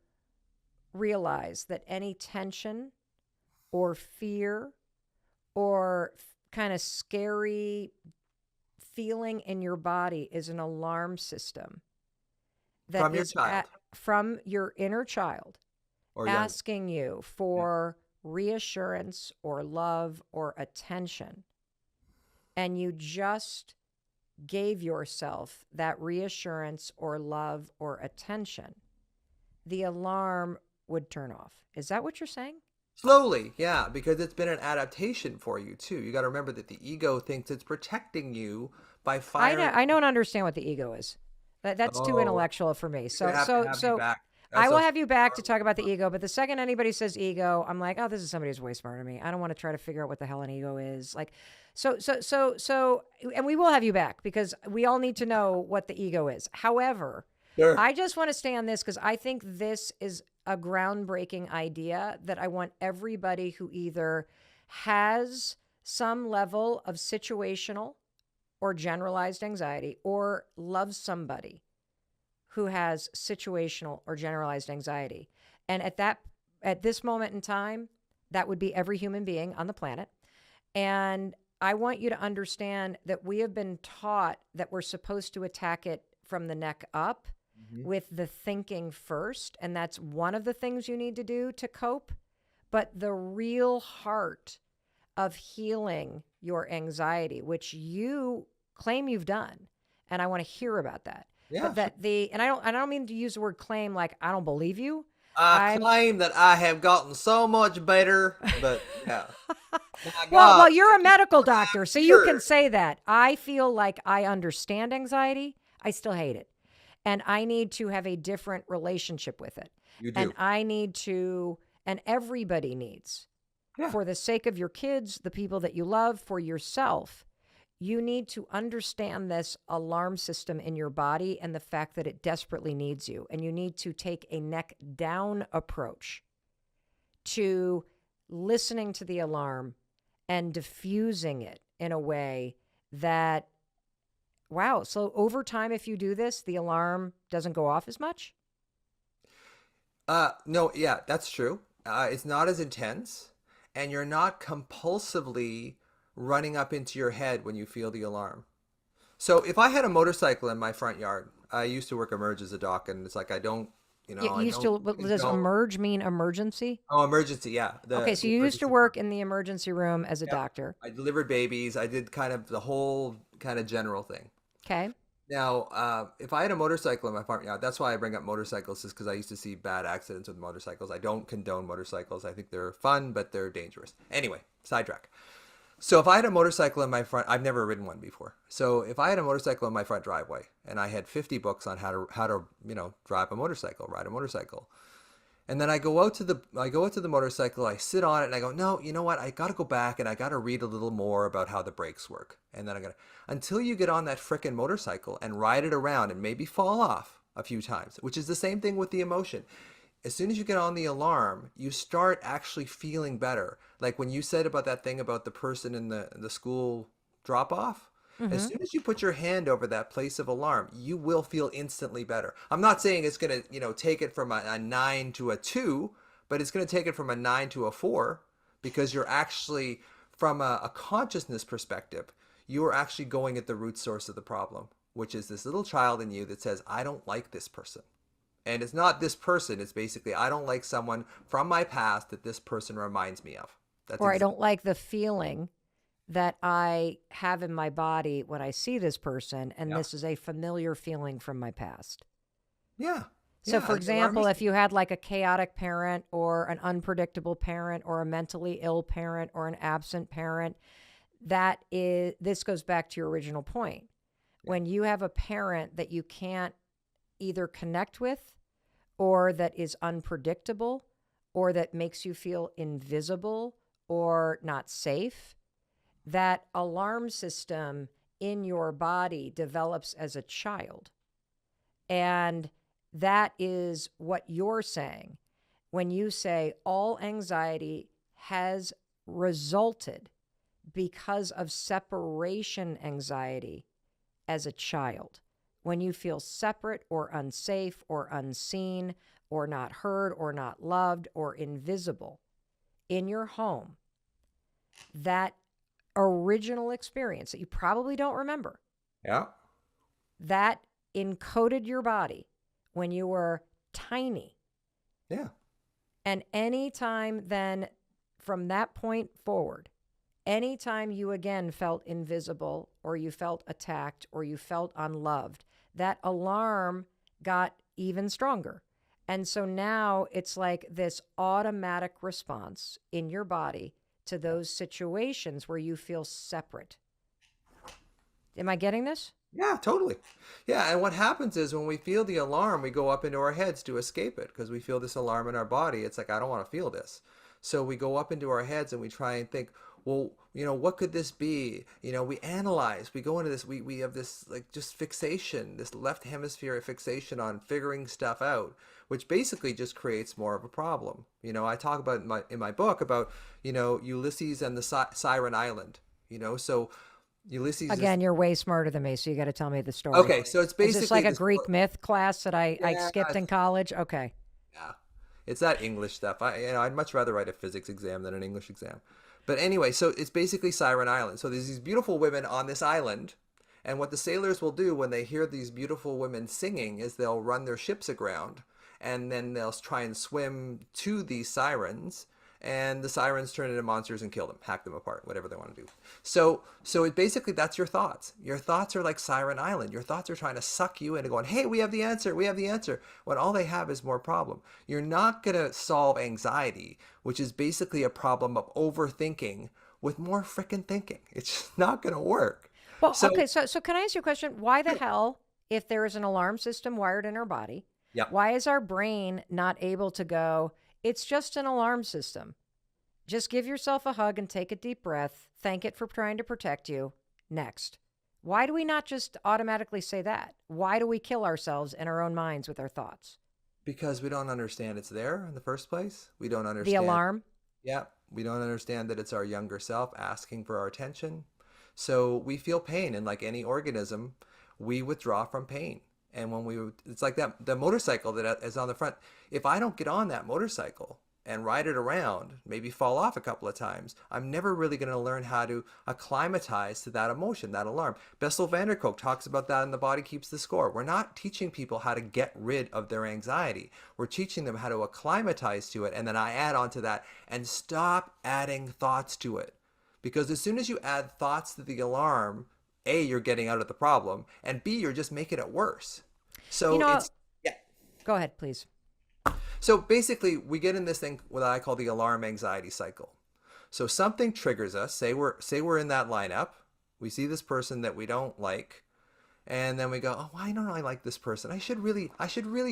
realize that any tension or fear or kind of scary feeling in your body is an alarm system that From your is child from your inner child or younger. asking you Yeah. for reassurance or love or attention, and you just gave yourself that reassurance or love or attention, the alarm would turn off. Is that what you're saying? Slowly, yeah, because it's been an adaptation for you too. You got to remember that the ego thinks it's protecting you by firing. I don't understand what the ego is. That's too Oh, intellectual for me. you're gonna have to have me back. I That's will a have you back to talk about the ego, but the second anybody says ego, I'm like, oh, this is somebody who's way smarter than me. I don't want to try to figure out what the hell an ego is. Like, and we will have you back because we all need to know what the ego is. However, sure. I just want to stay on this because I think this is a groundbreaking idea that I want everybody who either has some level of situational or generalized anxiety or loves somebody who has situational or generalized anxiety. And at this moment in time, that would be every human being on the planet. And I want you to understand that we have been taught that we're supposed to attack it from the neck up with the thinking first. And that's one of the things you need to do to cope. But the real heart of healing your anxiety, which you claim you've done, and I want to hear about that. Yeah, But that and I don't mean to use the word claim like I don't believe you. I I'm claim that I have gotten so much better, but yeah. My well, God, you're a medical doctor, so you can sure. say that. I feel like I understand anxiety. I still hate it. And I need to have a different relationship with it. You And do. I need to, and everybody needs, Yeah. for the sake of your kids, the people that you love, for yourself, you need to understand this alarm system in your body and the fact that it desperately needs you. And you need to take a neck down approach to listening to the alarm and diffusing it in a way that, wow. So over time, if you do this, the alarm doesn't go off as much. No, yeah, that's true. It's not as intense, and you're not compulsively running up into your head when you feel the alarm. So if I had a motorcycle in my front yard, I used to work emerge as a doc, and it's like I don't, I Used to, don't does condone. emerge mean emergency? Oh, emergency, yeah, Okay, the so the you used to emergency work department. in the emergency room as a Yep. doctor. I delivered babies. I did kind of the whole kind of general thing. Okay. Now, if I had a motorcycle in my front yard, that's why I bring up motorcycles, is because I used to see bad accidents with motorcycles. I don't condone motorcycles. I think they're fun, but they're dangerous. Anyway, sidetrack. So if I had a motorcycle in my front, I've never ridden one before. So if I had a motorcycle in my front driveway and I had 50 books on how to drive a motorcycle, ride a motorcycle, And then I go out to the motorcycle, I sit on it and I go, no, you know what? I got to go back and I got to read a little more about how the brakes work. And then I got to, until you get on that frickin' motorcycle and ride it around and maybe fall off a few times, which is the same thing with the emotion. As soon as you get on the alarm, you start actually feeling better. Like when you said about that thing about the person in the school drop off, as Mm-hmm. soon as you put your hand over that place of alarm, you will feel instantly better. I'm not saying it's going to, take it from a 9 to a 2, but it's going to take it from a 9 to a 4 because you're actually, from a consciousness perspective, you are actually going at the root source of the problem, which is this little child in you that says, I don't like this person. And it's not this person, it's basically, I don't like someone from my past that this person reminds me of. That's Or I exactly. don't like the feeling that I have in my body when I see this person, and Yeah. this is a familiar feeling from my past. Yeah. So, Yeah. for The alarm example, is, if you had like a chaotic parent or an unpredictable parent or a mentally ill parent or an absent parent, this goes back to your original point. yeah. When you have a parent that you can't either connect with or that is unpredictable or that makes you feel invisible or not safe, that alarm system in your body develops as a child. And that is what you're saying when you say all anxiety has resulted because of separation anxiety as a child. When you feel separate or unsafe or unseen or not heard or not loved or invisible in your home, that original experience that you probably don't remember, Yeah. that encoded your body when you were tiny. Yeah. And anytime then from that point forward, anytime you again felt invisible or you felt attacked or you felt unloved, that alarm got even stronger. And so now it's like this automatic response in your body to those situations where you feel separate. Am I getting this? Yeah, totally. Yeah, and what happens is when we feel the alarm, we go up into our heads to escape it because we feel this alarm in our body. It's like, I don't want to feel this. So we go up into our heads and we try and think, well, what could this be? We analyze, we go into this, we have this like just fixation, this left hemisphere fixation on figuring stuff out, which basically just creates more of a problem. I talk about in my book about, Ulysses and the Siren Island, so Ulysses is Again, you're way smarter than me, so you got to tell me the story. okay. So it's Is this basically like a this. Greek myth class that I Yeah, skipped in college? Okay. yeah. It's that English stuff. I'd much rather write a physics exam than an English exam. But anyway, so it's basically Siren Island. So there's these beautiful women on this island, and what the sailors will do when they hear these beautiful women singing is they'll run their ships aground, and then they'll try and swim to these sirens, and the sirens turn into monsters and kill them, hack them apart, whatever they want to do. So it basically, that's your thoughts. Your thoughts are like Siren Island. Your thoughts are trying to suck you into going, hey, we have the answer, we have the answer, when all they have is more problem. You're not going to solve anxiety, which is basically a problem of overthinking, with more freaking thinking. It's just not going to work. Well, So okay, so can I ask you a question? Why the hell, if there is an alarm system wired in our body, yeah. why is our brain not able to go, it's just an alarm system? Just give yourself a hug and take a deep breath. Thank it for trying to protect you. Next. Why do we not just automatically say that? Why do we kill ourselves in our own minds with our thoughts? Because we don't understand it's there in the first place. We don't The understand. alarm? Yeah, we don't understand that it's our younger self asking for our attention. So we feel pain, and like any organism, we withdraw from pain. And it's like that the motorcycle that is on the front. If I don't get on that motorcycle and ride it around, maybe fall off a couple of times, I'm never really going to learn how to acclimatize to that emotion, that alarm. Bessel van der Kolk talks about that in The Body Keeps the Score. We're not teaching people how to get rid of their anxiety. We're teaching them how to acclimatize to it. And then I add on to that and stop adding thoughts to it. Because as soon as you add thoughts to the alarm, A, you're getting out of the problem, and B, you're just making it worse. You So know, yeah. go ahead, please. So basically, we get in this thing what I call the alarm anxiety cycle. So something triggers us. Say we're in that lineup. We see this person that we don't like, And then we go, oh, why don't I like this person? I should really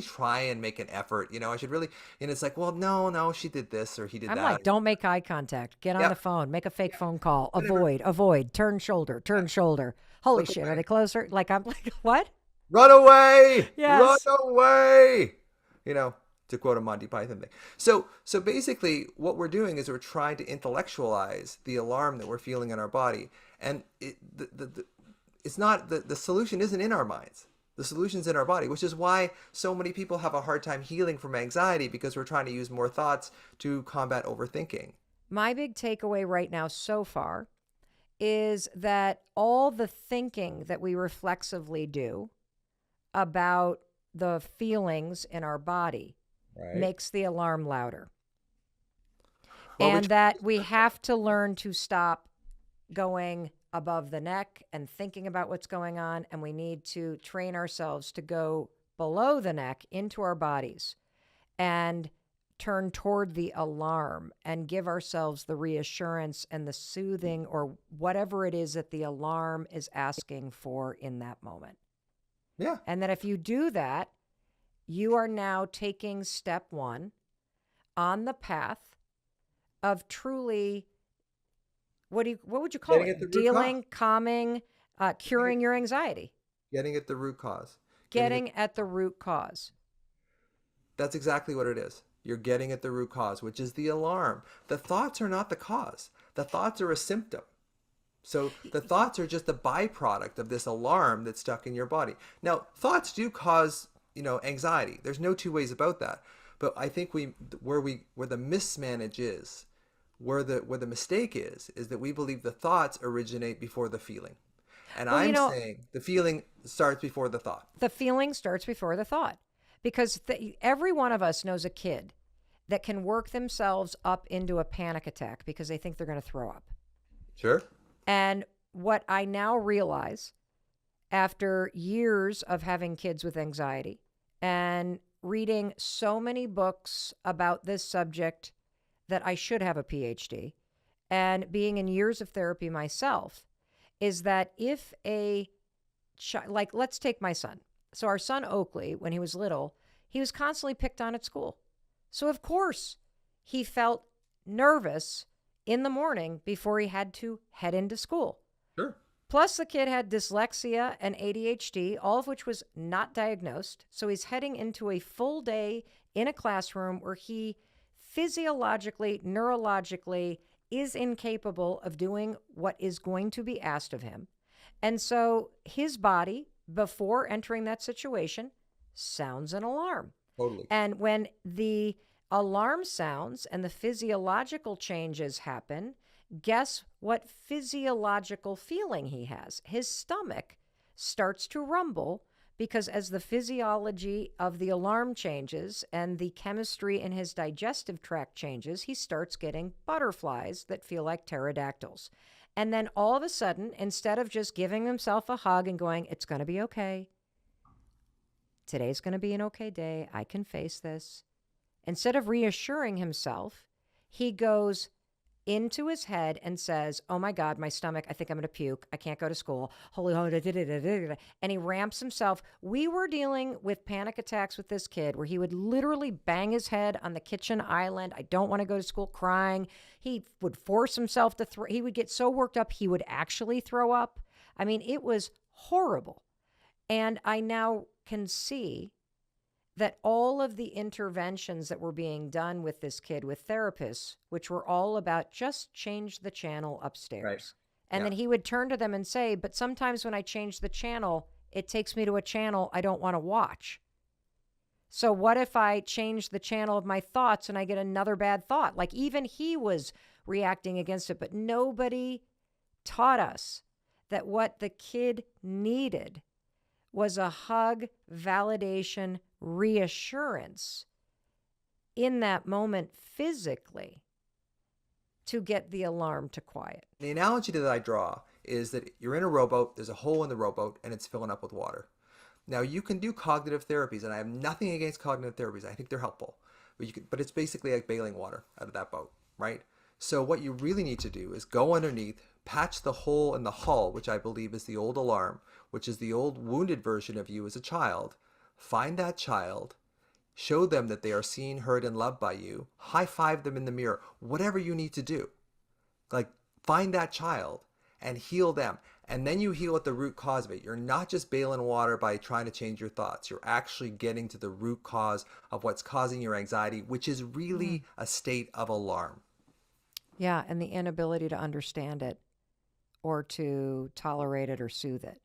try and make an effort. I should really, and it's like, well, no, she did this or he did I'm that. like, don't make eye contact. Get on the Yep, phone. Make a fake phone call. whatever. Avoid. Turn shoulder. Yeah, Turn shoulder. Holy look shit. Are away. they closer? Like, I'm like, what? Run away! Run Yes. away! You know, to quote a Monty Python thing. So basically, what we're doing is we're trying to intellectualize the alarm that we're feeling in our body, and it's not the solution isn't in our minds. The solution's in our body, which is why so many people have a hard time healing from anxiety because we're trying to use more thoughts to combat overthinking. My big takeaway right now so far is that all the thinking that we reflexively do about the feelings in our body Right. makes the alarm louder. Well, And that we have to learn to stop going above the neck and thinking about what's going on. And we need to train ourselves to go below the neck into our bodies and turn toward the alarm and give ourselves the reassurance and the soothing or whatever it is that the alarm is asking for in that moment. yeah. And that if you do that, you are now taking step one on the path of truly, what would you call Getting at the it? root cause. Dealing, calming, curing your anxiety, Getting at the root cause. getting at the root cause. That's exactly what it is. You're getting at the root cause, which is the alarm. The thoughts are not the cause. The thoughts are a symptom. So the thoughts are just a byproduct of this alarm that's stuck in your body. Now, thoughts do cause, anxiety. There's no two ways about that. But I think where the mismanage is, where the mistake is that we believe the thoughts originate before the feeling. And Well, I'm saying the feeling starts before the thought. the feeling starts before the thought because every one of us knows a kid that can work themselves up into a panic attack because they think they're going to throw up. Sure. And what I now realize after years of having kids with anxiety and reading so many books about this subject that I should have a PhD and being in years of therapy myself is that if like, let's take my son. So our son Oakley, when he was little, he was constantly picked on at school. So of course he felt nervous in the morning before he had to head into school. Sure. Plus, the kid had dyslexia and ADHD, all of which was not diagnosed. So he's heading into a full day in a classroom where he physiologically, neurologically is incapable of doing what is going to be asked of him. And so his body, before entering that situation, sounds an alarm. Totally. And when the alarm sounds and the physiological changes happen, guess what physiological feeling he has? His stomach starts to rumble because as the physiology of the alarm changes and the chemistry in his digestive tract changes, he starts getting butterflies that feel like pterodactyls. And then all of a sudden, instead of just giving himself a hug and going, it's going to be okay. Today's going to be an okay day. I can face this. Instead of reassuring himself, he goes into his head and says, oh my God, my stomach, I think I'm going to puke. I can't go to school. Holy, and he ramps himself. We were dealing with panic attacks with this kid where he would literally bang his head on the kitchen island. I don't want to go to school, crying. He would force himself to throw. He would get so worked up, he would actually throw up. I mean, it was horrible. And I now can see that all of the interventions that were being done with this kid with therapists, which were all about just change the channel upstairs. Right. And then he would turn to them and say, but sometimes when I change the channel, it takes me to a channel I don't want to watch. So what if I change the channel of my thoughts and I get another bad thought? Like even he was reacting against it, but nobody taught us that what the kid needed was a hug, validation, reassurance in that moment physically to get the alarm to quiet. The analogy that I draw is that you're in a rowboat, there's a hole in the rowboat, and it's filling up with water. Now, you can do cognitive therapies, and I have nothing against cognitive therapies. I think they're helpful. But it's basically like bailing water out of that boat, right? So what you really need to do is go underneath, patch the hole in the hull, which I believe is the old alarm, which is the old wounded version of you as a child. Find that child, show them that they are seen, heard, and loved by you. High five them in the mirror, whatever you need to do. Like, find that child and heal them. And then you heal at the root cause of it. You're not just bailing water by trying to change your thoughts. You're actually getting to the root cause of what's causing your anxiety, which is really a state of alarm. Yeah, and the inability to understand it or to tolerate it or soothe it.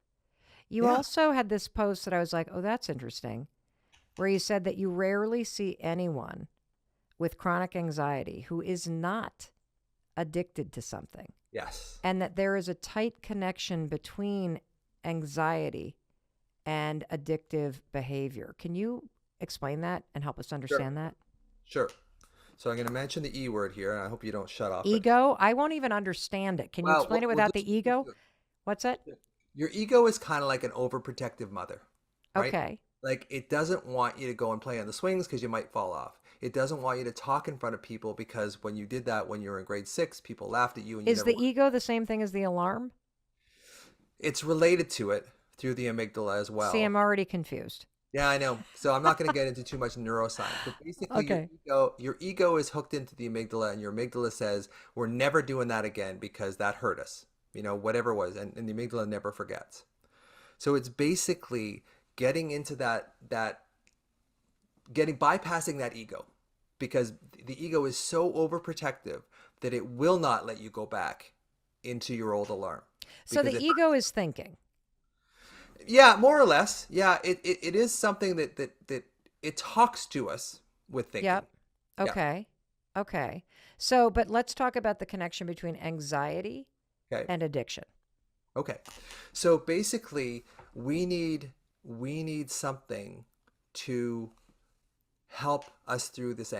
You Yeah. also had this post that I was like, oh, that's interesting, where you said that you rarely see anyone with chronic anxiety who is not addicted to something, Yes. and that there is a tight connection between anxiety and addictive behavior. Can you explain that and help us Sure. understand that? Sure. So I'm going to mention the E word here, and I hope you don't shut off. But Ego? I won't even understand it. Can you well, explain it we'll without just the ego? What's that? your ego is kind of like an overprotective mother, right? Okay. Like, it doesn't want you to go and play on the swings because you might fall off. It doesn't want you to talk in front of people because when you did that when you were in grade 6, people laughed at you and you Is never. the ego the same thing as the alarm? It's related to it through the amygdala as See, I'm well. already confused. Yeah, I know. So I'm not going to get into too much neuroscience, but basically Okay. your ego is hooked into the amygdala, and your amygdala says, we're never doing that again because that hurt us, whatever it was. And the amygdala never forgets. So it's basically getting into bypassing that ego, because the ego is so overprotective that it will not let you go back into your old alarm. So Because the it ego is thinking. Yeah, more or less. Yeah, it is something that it talks to us with thinking. Yep. Yeah. Okay. Okay. So, but let's talk about the connection between anxiety Okay. and addiction. Okay. So basically, we need something to help us through this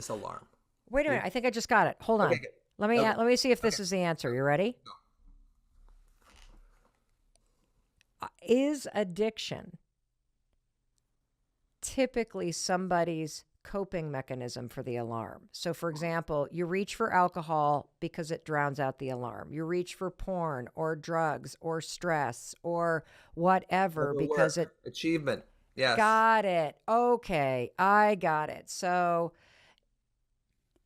alarm. Wait a minute. I think I just got it. Hold Okay, on. good. Let me Okay. let me see if this is the answer. You ready? Is addiction typically somebody's coping mechanism for the alarm? So, for example, you reach for alcohol because it drowns out the alarm. You reach for porn or drugs or stress or whatever because Overwork, it achievement. Yes. got it. Okay, I got it. So,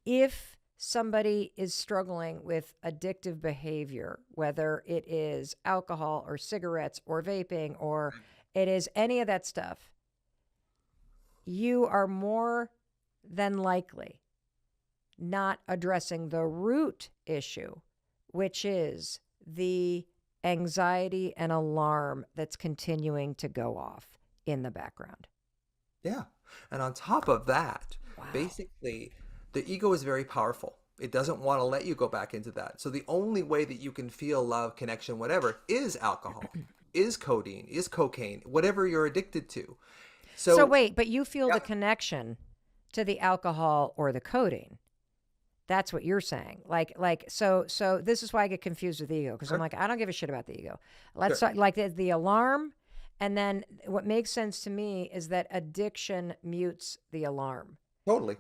if somebody is struggling with addictive behavior, whether it is alcohol or cigarettes or vaping or it is any of that stuff, you are more than likely not addressing the root issue, which is the anxiety and alarm that's continuing to go off in the background. Yeah. And on top of that, Wow. basically, the ego is very powerful. It doesn't want to let you go back into that. So the only way that you can feel love, connection, whatever, is alcohol, is codeine, is cocaine, whatever you're addicted to. So wait, but you feel Yeah. the connection to the alcohol or the codeine. That's what you're saying. So this is why I get confused with the ego, because I'm Sure. like, I don't give a shit about the ego. Let's Sure. talk like the alarm. And then what makes sense to me is that addiction mutes the alarm, Totally.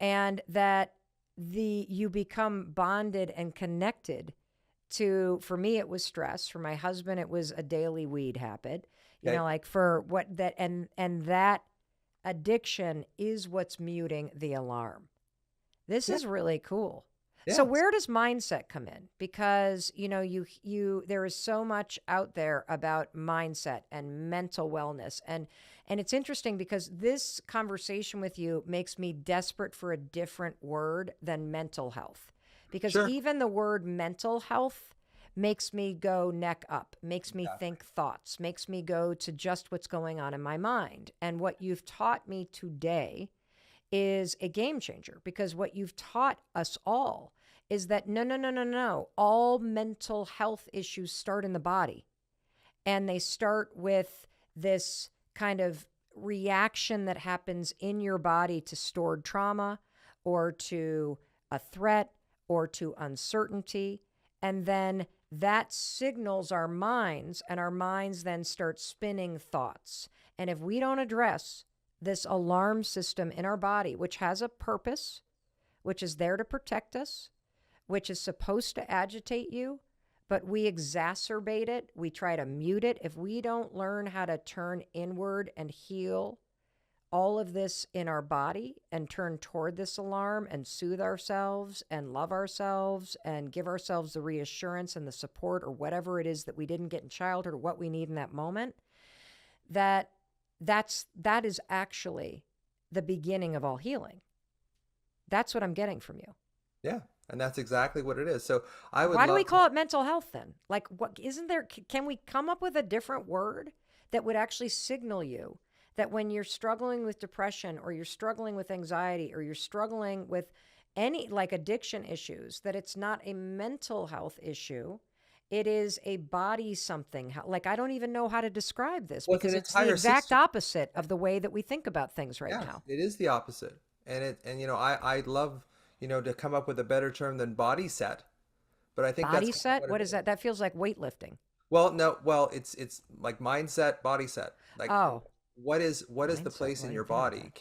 and that you become bonded and connected to, for me, it was stress. For my husband, it was a daily weed habit, Okay. like for what that, and that addiction is what's muting the alarm. This Yeah. is really cool. Yeah. So where does mindset come in? Because, there is so much out there about mindset and mental wellness. And it's interesting because this conversation with you makes me desperate for a different word than mental health. Because Sure. even the word mental health makes me go neck up, makes me think thoughts, makes me go to just what's going on in my mind. And what you've taught me today is a game changer, because what you've taught us all is that no. All mental health issues start in the body, and they start with this kind of reaction that happens in your body to stored trauma or to a threat or to uncertainty. And then that signals our minds, and our minds then start spinning thoughts. And if we don't address this alarm system in our body, which has a purpose, which is there to protect us, which is supposed to agitate you, but we exacerbate it. We try to mute it. If we don't learn how to turn inward and heal all of this in our body and turn toward this alarm and soothe ourselves and love ourselves and give ourselves the reassurance and the support or whatever it is that we didn't get in childhood or what we need in that moment, that is actually the beginning of all healing. That's what I'm getting from you. Yeah, and that's exactly what it is. So I would Why do love we to. call it mental health then? Like, what isn't there? Can we come up with a different word that would actually signal you that when you're struggling with depression or you're struggling with anxiety or you're struggling with any like addiction issues, that it's not a mental health issue? It is a body something. Like, I don't even know how to describe this Well, it's because an it's the entire exact system. opposite of the way that we think about things right Yeah, now. it is the opposite. And I love, to come up with a better term than body set, but I think that's Body kind of set? what What it is that? is. That feels like weightlifting. Well, no, well, it's like mindset, body set. Like Oh, what is the mindset. place Well, I in your didn't think about that. body?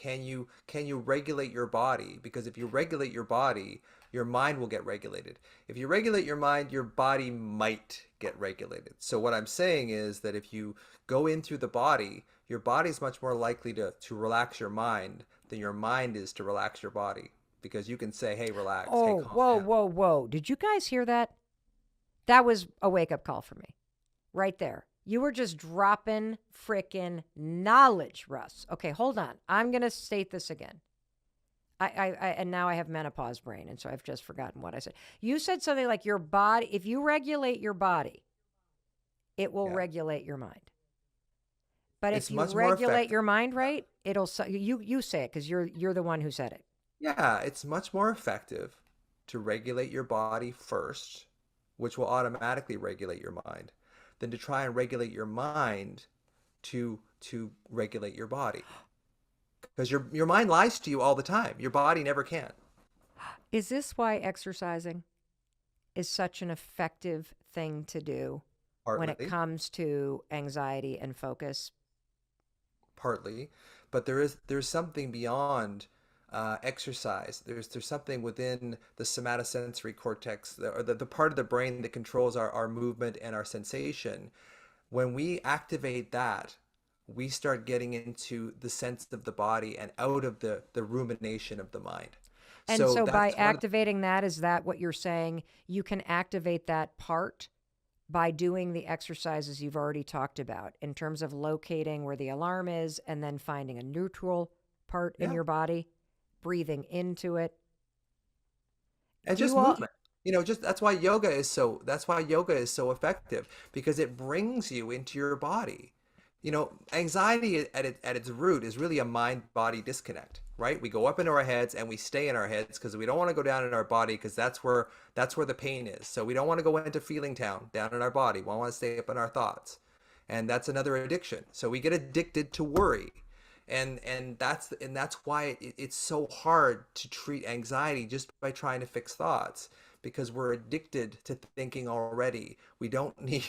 Can you regulate your body? Because if you regulate your body, your mind will get regulated. If you regulate your mind, your body might get regulated. So what I'm saying is that if you go in through the body, your body's much more likely to relax your mind than your mind is to relax your body. Because you can say, hey, relax, hey, Oh, calm whoa, down. whoa, whoa. Did you guys hear that? That was a wake up call for me right there. You were just dropping freaking knowledge, Russ. Okay, hold on. I'm going to state this again. And now I have menopause brain, and so I've just forgotten what I said. You said something like your body, if you regulate your body, it will Yeah. regulate your mind. But It's if you much more regulate effective. your mind right, you say it because you're the one who said it. Yeah, it's much more effective to regulate your body first, which will automatically regulate your mind, than to try and regulate your mind to regulate your body. Because your mind lies to you all the time. Your body never can. Is this why exercising is such an effective thing to do when it Partly, comes to anxiety and focus? partly, but there's something beyond exercise. There's something within the somatosensory cortex, or the part of the brain that controls our movement and our sensation. When we activate that, we start getting into the sense of the body and out of the rumination of the mind. And So so by that's one of the, activating that, is that what you're saying? You can activate that part by doing the exercises you've already talked about in terms of locating where the alarm is and then finding a neutral part in yeah, your body, breathing into it. and Do just you all movement. Just that's why yoga is so effective, because it brings you into your body. Anxiety at its root is really a mind body disconnect, right? We go up into our heads and we stay in our heads because we don't want to go down in our body, because that's where the pain is. So we don't want to go into feeling town down in our body. We want to stay up in our thoughts. And that's another addiction. So we get addicted to worry. And that's why it's so hard to treat anxiety just by trying to fix thoughts, because we're addicted to thinking already. We don't need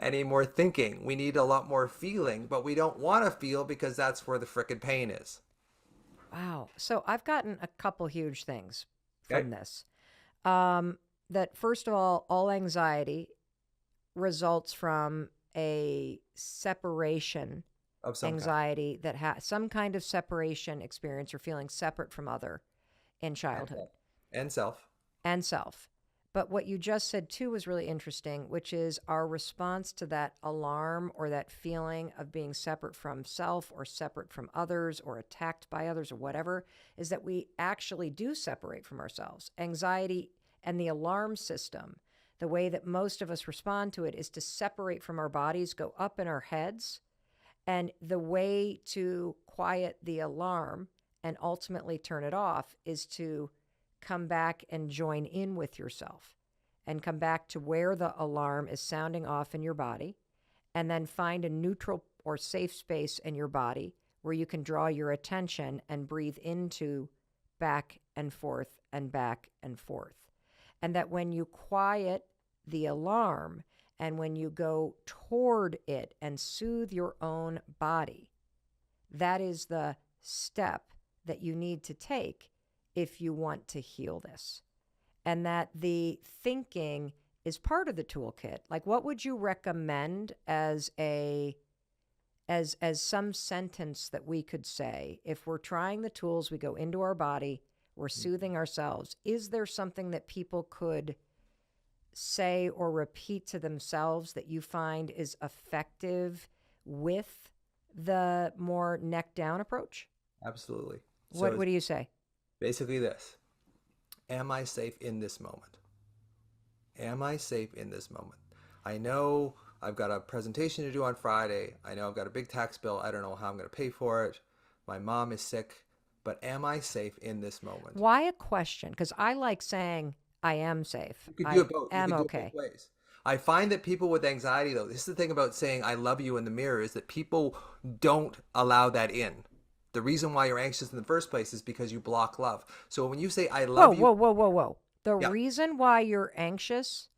any more thinking. We need a lot more feeling, but we don't want to feel because that's where the frickin' pain is. Wow. So I've gotten a couple huge things Okay? from this. That first of all anxiety results from a separation Of some kind. anxiety that has some kind of separation experience or feeling separate from other in And childhood self. And self. and self. But what you just said too was really interesting, which is our response to that alarm or that feeling of being separate from self or separate from others or attacked by others or whatever, is that we actually do separate from ourselves. Anxiety and the alarm system, the way that most of us respond to it is to separate from our bodies, go up in our heads. And the way to quiet the alarm and ultimately turn it off is to come back and join in with yourself and come back to where the alarm is sounding off in your body, and then find a neutral or safe space in your body where you can draw your attention and breathe into back and forth and back and forth. And that when you quiet the alarm and when you go toward it and soothe your own body, that is the step that you need to take if you want to heal this. And that the thinking is part of the toolkit. Like, what would you recommend as some sentence that we could say if we're trying the tools, we go into our body, we're soothing ourselves? Is there something that people could say or repeat to themselves that you find is effective with the more neck down approach? Absolutely. What do you say? Basically this. Am I safe in this moment? Am I safe in this moment? I know I've got a presentation to do on Friday. I know I've got a big tax bill. I don't know how I'm going to pay for it. My mom is sick. But am I safe in this moment? Why a question? Because I like saying I am safe. You can I do it both. You am can do it okay. both ways. I find that people with anxiety, though, this is the thing about saying I love you in the mirror, is that people don't allow that in. The reason why you're anxious in the first place is because you block love. So when you say I love you, Whoa. The yeah, reason why you're anxious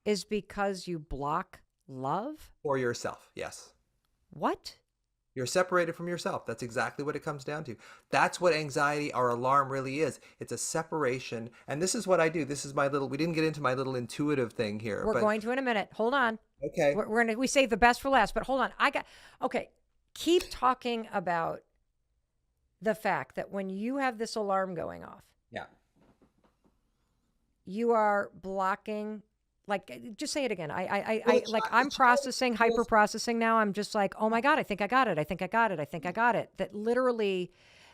is because you block love? for yourself, yes. What? You're separated from yourself. That's exactly what it comes down to. That's what anxiety or alarm really is. It's a separation. And this is what I do. This is my little, we didn't get into my little intuitive thing here, We're but going to in a minute. Hold on. okay. We save the best for last, but hold on. Okay. Keep talking about the fact that when you have this alarm going off, Yeah. you are blocking. Like, just say it again. Well, I'm the child processing, feels- hyper processing now. I'm just like, oh my God, I think I got it. I think I got it. I think I got it. That literally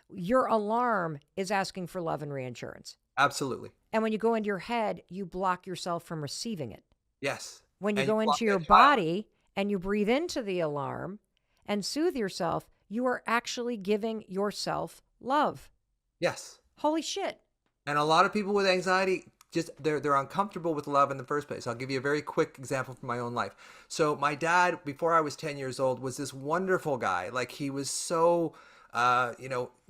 your alarm is asking for love and reinsurance. Absolutely. And when you go into your head, you block yourself from receiving it. Yes. When you And go block into your that child. body and you breathe into the alarm and soothe yourself, you are actually giving yourself love. Yes. Holy shit. And a lot of people with anxiety just they're uncomfortable with love in the first place. I'll give you a very quick example from my own life. So my dad, before I was 10 years old, was this wonderful guy. Like he was so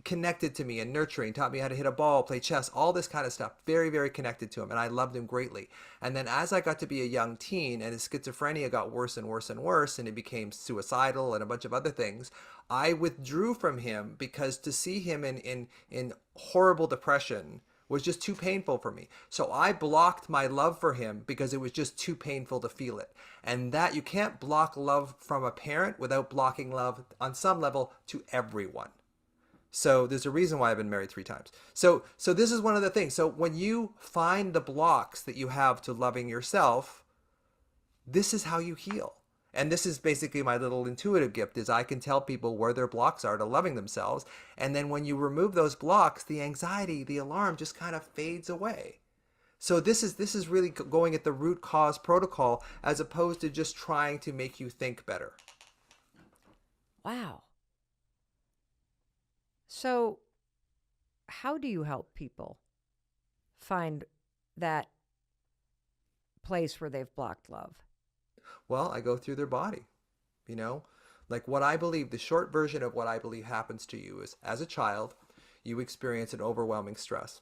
connected to me and nurturing, taught me how to hit a ball, play chess, all this kind of stuff. Very, very connected to him. And I loved him greatly. And then as I got to be a young teen and his schizophrenia got worse and worse and worse, and he became suicidal and a bunch of other things, I withdrew from him because to see him in horrible depression was just too painful for me. So I blocked my love for him because it was just too painful to feel it. And that you can't block love from a parent without blocking love on some level to everyone. So there's a reason why I've been married 3 times. So this is one of the things. So when you find the blocks that you have to loving yourself, this is how you heal. And this is basically my little intuitive gift is I can tell people where their blocks are to loving themselves. And then when you remove those blocks, the anxiety, the alarm just kind of fades away. So this is really going at the root cause protocol as opposed to just trying to make you think better. Wow. So how do you help people find that place where they've blocked love? Well, I go through their body, like what I believe, the short version of what I believe happens to you is as a child, you experience an overwhelming stress.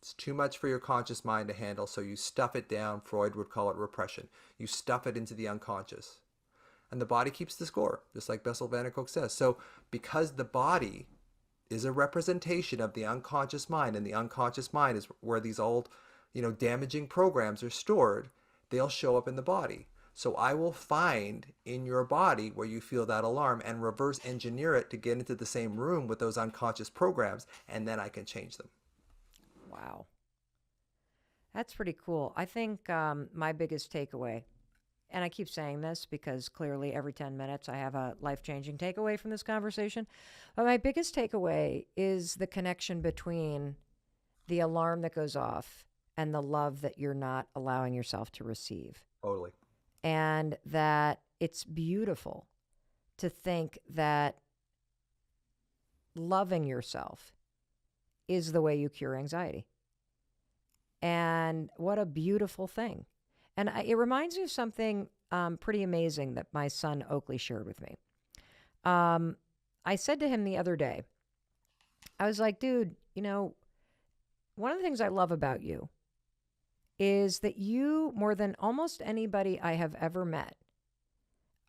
It's too much for your conscious mind to handle, so you stuff it down. Freud would call it repression. You stuff it into the unconscious. And the body keeps the score, just like Bessel van der Kolk says. So because the body is a representation of the unconscious mind, and the unconscious mind is where these old, damaging programs are stored, they'll show up in the body. So I will find in your body where you feel that alarm and reverse engineer it to get into the same room with those unconscious programs, and then I can change them. Wow. That's pretty cool. I think my biggest takeaway, and I keep saying this because clearly every 10 minutes I have a life-changing takeaway from this conversation, but my biggest takeaway is the connection between the alarm that goes off and the love that you're not allowing yourself to receive. Totally. And that it's beautiful to think that loving yourself is the way you cure anxiety. And what a beautiful thing. And it reminds me of something pretty amazing that my son Oakley shared with me. I said to him the other day, I was like, dude, one of the things I love about you is that you, more than almost anybody I have ever met,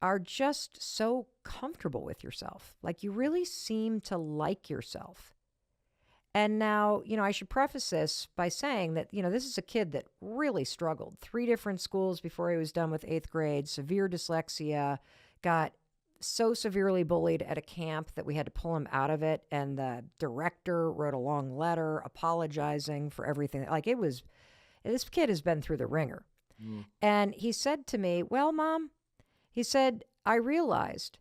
are just so comfortable with yourself. Like you really seem to like yourself. And now, I should preface this by saying that, this is a kid that really struggled. 3 different schools before he was done with 8th grade, severe dyslexia, got so severely bullied at a camp that we had to pull him out of it. And the director wrote a long letter apologizing for everything. This kid has been through the ringer. Mm. And he said to me, well, Mom, he said, I realized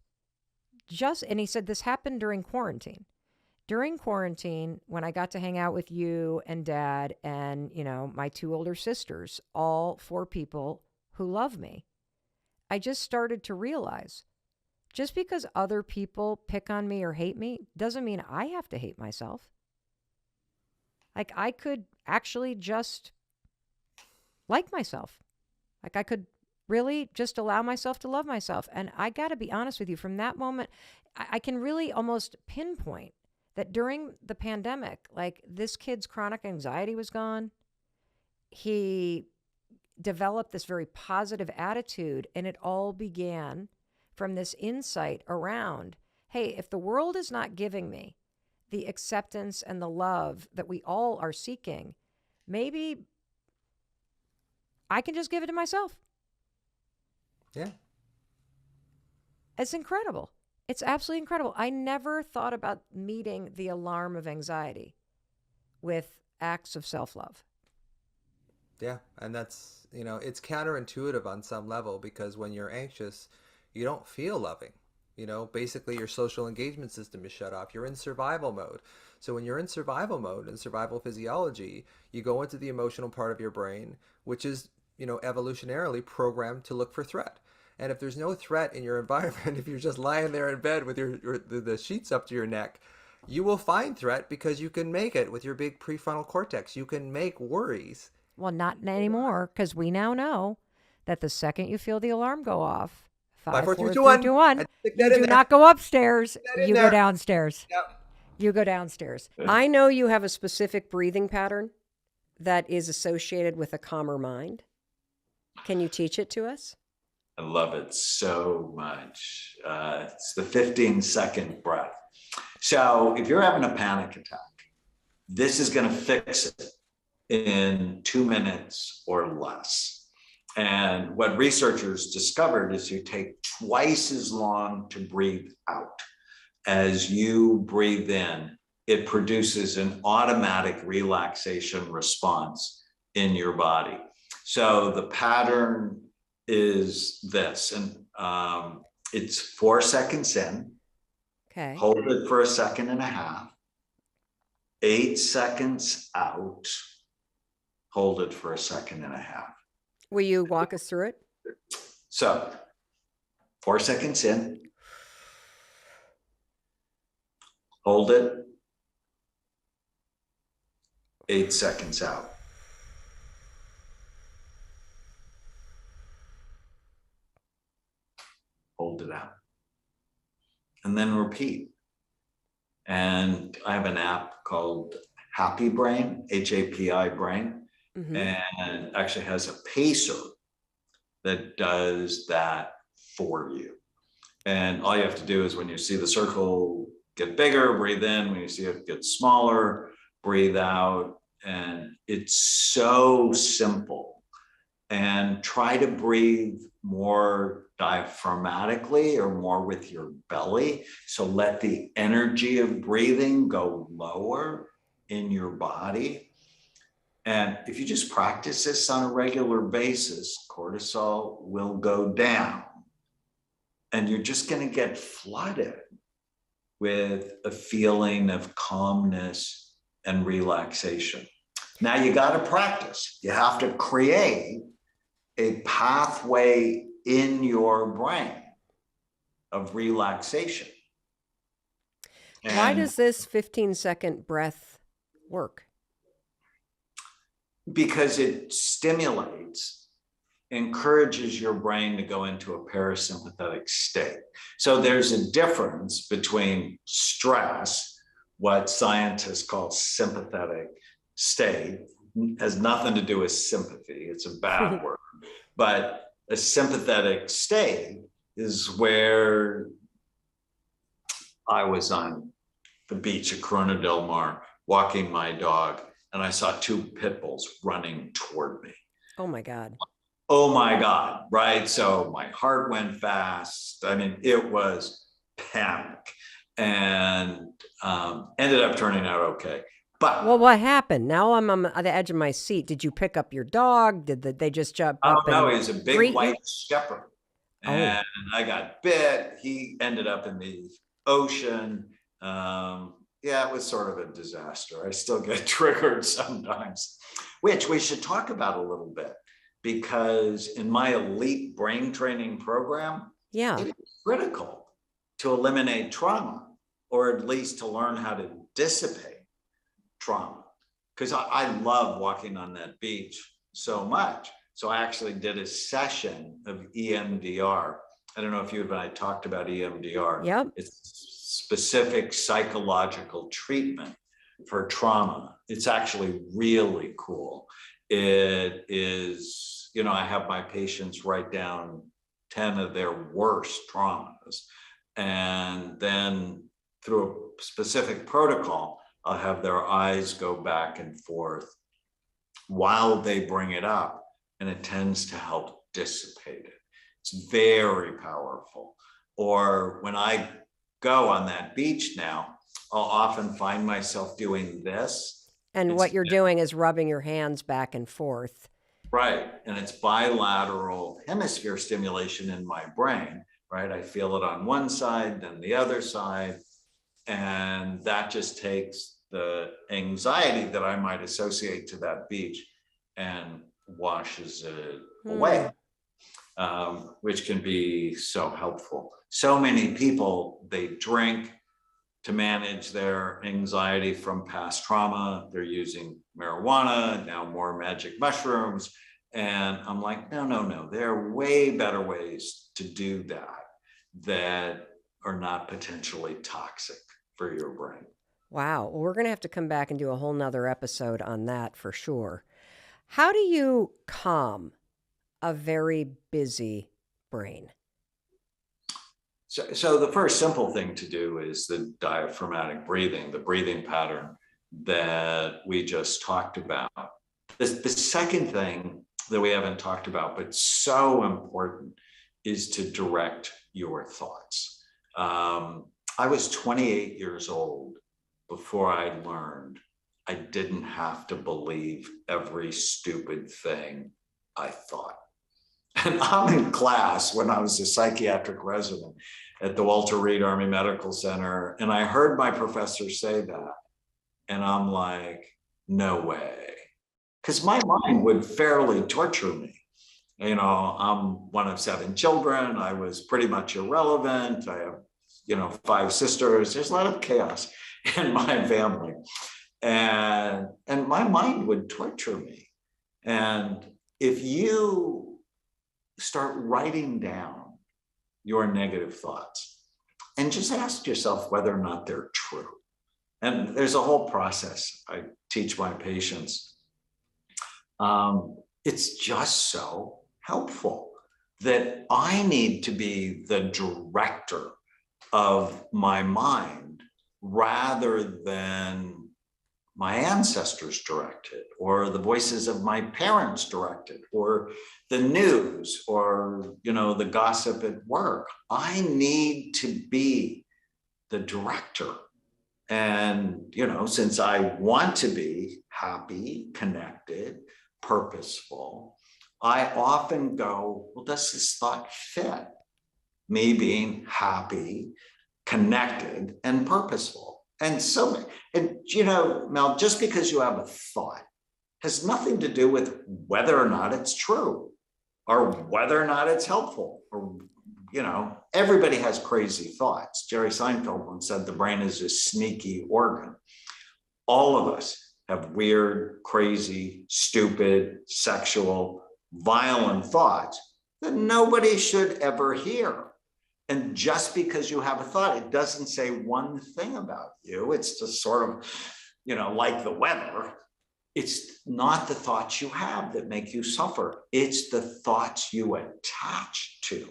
and he said this happened during quarantine. During quarantine, when I got to hang out with you and Dad and, my 2 older sisters, all 4 people who love me, I just started to realize just because other people pick on me or hate me doesn't mean I have to hate myself. Like, I could actually just like myself. Like, I could really just allow myself to love myself. And I got to be honest with you, from that moment, I can really almost pinpoint that during the pandemic, like, this kid's chronic anxiety was gone. He developed this very positive attitude, and it all began from this insight around, hey, if the world is not giving me the acceptance and the love that we all are seeking, maybe I can just give it to myself. Yeah. It's incredible. It's absolutely incredible. I never thought about meeting the alarm of anxiety with acts of self-love. Yeah. And that's, it's counterintuitive on some level, because when you're anxious, you don't feel loving. Basically your social engagement system is shut off. You're in survival mode. So when you're in survival mode and survival physiology, you go into the emotional part of your brain, which is, evolutionarily programmed to look for threat. And if there's no threat in your environment, if you're just lying there in bed with the sheets up to your neck, you will find threat because you can make it with your big prefrontal cortex. You can make worries. Well, not anymore, because we now know that the second you feel the alarm go off, 5, 4, 3, 2, 1, you do not go upstairs, you go downstairs. Yep. You go downstairs. I know you have a specific breathing pattern that is associated with a calmer mind. Can you teach it to us? I love it so much. It's the 15-second breath. So if you're having a panic attack, this is going to fix it in 2 minutes or less. And what researchers discovered is you take twice as long to breathe out as you breathe in. It produces an automatic relaxation response in your body. So the pattern is this, and it's 4 seconds in. Okay. Hold it for 1.5 seconds. 8 seconds out. Hold it for 1.5 seconds. Will you walk us through it? So 4 seconds in. Hold it. 8 seconds out. Hold it out. And then repeat. And I have an app called Happy Brain, HAPI Brain, and actually has a pacer that does that for you. And all you have to do is, when you see the circle get bigger, breathe in. When you see it get smaller, breathe out. And it's so simple. And try to breathe more diaphragmatically or more with your belly. So let the energy of breathing go lower in your body. And if you just practice this on a regular basis, cortisol will go down. And you're just going to get flooded with a feeling of calmness and relaxation. Now you got to practice. You have to create a pathway in your brain of relaxation. Why does this 15-second breath work? Because it stimulates, encourages your brain to go into a parasympathetic state. So there's a difference between stress, what scientists call sympathetic state, has nothing to do with sympathy. It's a bad word. But a sympathetic state is where I was on the beach at Corona del Mar walking my dog, and I saw two pit bulls running toward me. Oh my God. Oh my God, right? So my heart went fast. I mean, it was panic, and ended up turning out okay. But well, what happened? Now I'm on the edge of my seat. Did you pick up your dog? Did they just jump up and no, he's a big greet white you? shepherd, Oh. and I got bit. He ended up in the ocean. Yeah, it was sort of a disaster. I still get triggered sometimes, which we should talk about a little bit, because in my elite brain training program, Yeah. it is critical to eliminate trauma, or at least to learn how to dissipate trauma. Because I love walking on that beach so much. So I actually did a session of EMDR. I don't know if you and I talked about EMDR. Yep. It's specific psychological treatment for trauma. It's actually really cool. It is, I have my patients write down 10 of their worst traumas. And then through a specific protocol, I'll have their eyes go back and forth while they bring it up, and it tends to help dissipate it. It's very powerful. Or when I go on that beach now, I'll often find myself doing this. And what you're doing is rubbing your hands back and forth. Right. And it's bilateral hemisphere stimulation in my brain, right? I feel it on one side, then the other side. And that just takes the anxiety that I might associate to that beach and washes it away, which can be so helpful. So many people, they drink to manage their anxiety from past trauma. They're using marijuana, now more magic mushrooms. And I'm like, no. There are way better ways to do that are not potentially toxic for your brain. Wow. Well, we're going to have to come back and do a whole nother episode on that for sure. How do you calm a very busy brain? So the first simple thing to do is the diaphragmatic breathing, the breathing pattern that we just talked about. The second thing that we haven't talked about, but so important, is to direct your thoughts. I was 28 years old before I learned I didn't have to believe every stupid thing I thought. And I'm in class when I was a psychiatric resident at the Walter Reed Army Medical Center, and I heard my professor say that, and I'm like, no way. Because my mind would fairly torture me. I'm one of 7 children. I was pretty much irrelevant. I have 5 sisters. There's a lot of chaos in my family. And my mind would torture me. And if you start writing down your negative thoughts and just ask yourself whether or not they're true. And there's a whole process I teach my patients. It's just so helpful that I need to be the director of my mind rather than my ancestors directed, or the voices of my parents directed, or the news, or the gossip at work. I need to be the director. And since I want to be happy, connected, purposeful, I often go, well, does this thought fit me being happy, connected, and purposeful? And Mel, just because you have a thought has nothing to do with whether or not it's true or whether or not it's helpful. Or, everybody has crazy thoughts. Jerry Seinfeld once said the brain is a sneaky organ. All of us have weird, crazy, stupid, sexual, violent thoughts that nobody should ever hear. And just because you have a thought, it doesn't say one thing about you. It's just sort of, like the weather. It's not the thoughts you have that make you suffer. It's the thoughts you attach to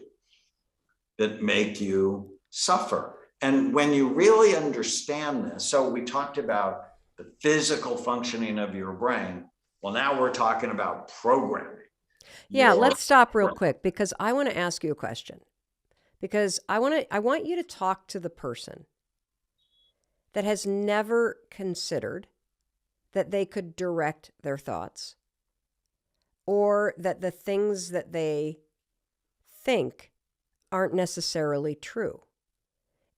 that make you suffer. And when you really understand this, so we talked about the physical functioning of your brain. Well, now we're talking about programming. Yeah, Your let's stop real brain. quick because I want to ask you a question. Because I want you to talk to the person that has never considered that they could direct their thoughts, or that the things that they think aren't necessarily true.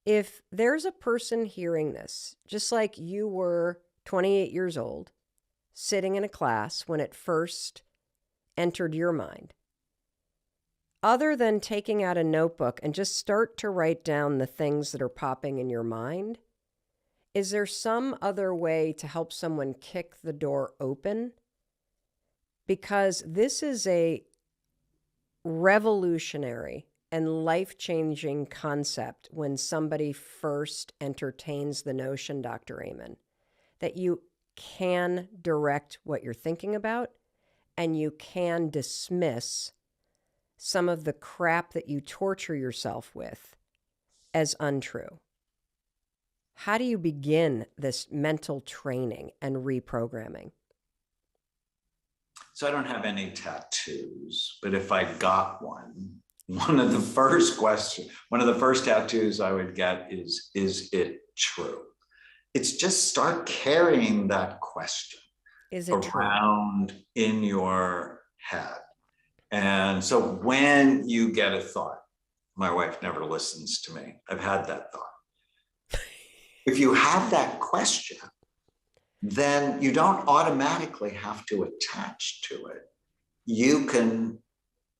If there's a person hearing this, just like you were 28 years old, sitting in a class when it first entered your mind, other than taking out a notebook and just start to write down the things that are popping in your mind, is there some other way to help someone kick the door open? Because this is a revolutionary and life-changing concept when somebody first entertains the notion, Dr. Amen, that you can direct what you're thinking about and you can dismiss some of the crap that you torture yourself with as untrue. How do you begin this mental training and reprogramming? So I don't have any tattoos, but if I got one of the first tattoos I would get is it true? It's just start carrying that question around in your head. And so when you get a thought, my wife never listens to me. I've had that thought. If you have that question, then you don't automatically have to attach to it. You can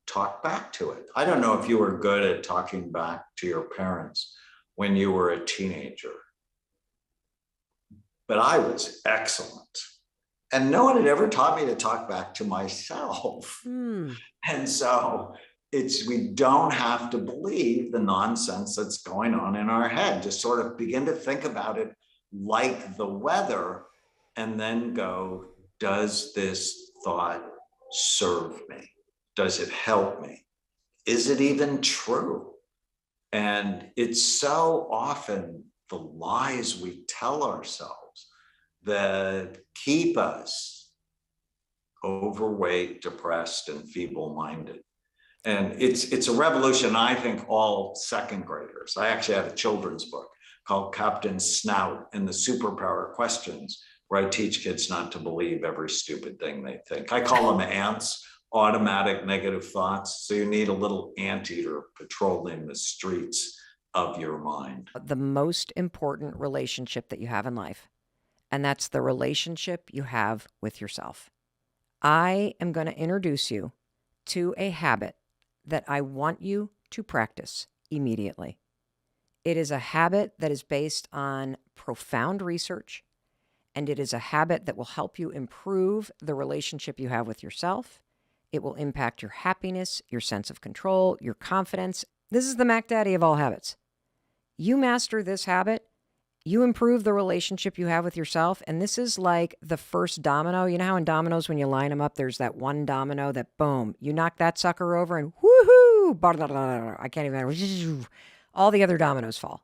talk back to it. I don't know if you were good at talking back to your parents when you were a teenager, but I was excellent. And no one had ever taught me to talk back to myself. And so we don't have to believe the nonsense that's going on in our head. Just sort of begin to think about it like the weather and then go, does this thought serve me? Does it help me? Is it even true? And it's so often the lies we tell ourselves that keep us overweight, depressed, and feeble-minded. And it's a revolution, I think, all second graders. I actually have a children's book called Captain Snout and the Superpower Questions, where I teach kids not to believe every stupid thing they think. I call them ants, automatic negative thoughts. So you need a little anteater patrolling the streets of your mind. The most important relationship that you have in life, and that's the relationship you have with yourself. I am going to introduce you to a habit that I want you to practice immediately. It is a habit that is based on profound research, and it is a habit that will help you improve the relationship you have with yourself. It will impact your happiness, your sense of control, your confidence. This is the Mac Daddy of all habits. You master this habit, you improve the relationship you have with yourself, and this is like the first domino. You know how in dominoes, when you line them up, there's that one domino that, boom, you knock that sucker over and woohoo, I can't even, all the other dominoes fall.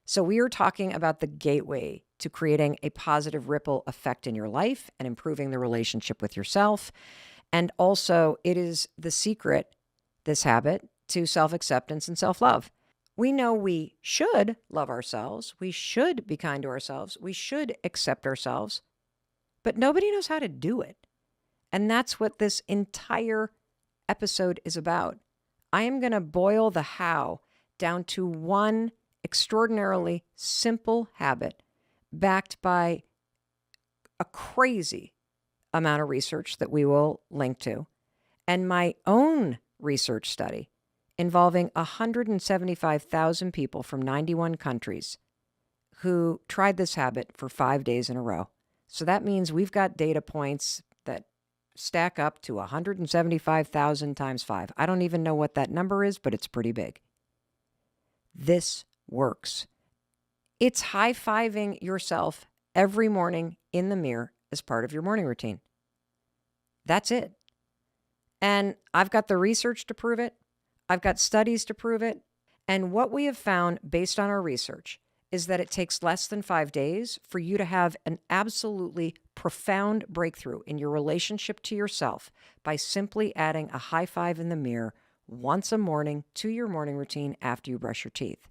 So we are talking about the gateway to creating a positive ripple effect in your life and improving the relationship with yourself. And also, it is the secret, this habit, to self-acceptance and self-love. We know we should love ourselves. We should be kind to ourselves. We should accept ourselves. But nobody knows how to do it. And that's what this entire episode is about. I am going to boil the how down to one extraordinarily simple habit backed by a crazy amount of research that we will link to, and my own research study involving 175,000 people from 91 countries who tried this habit for 5 days in a row. So that means we've got data points that stack up to 175,000 times 5. I don't even know what that number is, but it's pretty big. This works. It's high-fiving yourself every morning in the mirror as part of your morning routine. That's it. And I've got the research to prove it. I've got studies to prove it. And what we have found based on our research is that it takes less than 5 days for you to have an absolutely profound breakthrough in your relationship to yourself by simply adding a high five in the mirror once a morning to your morning routine after you brush your teeth.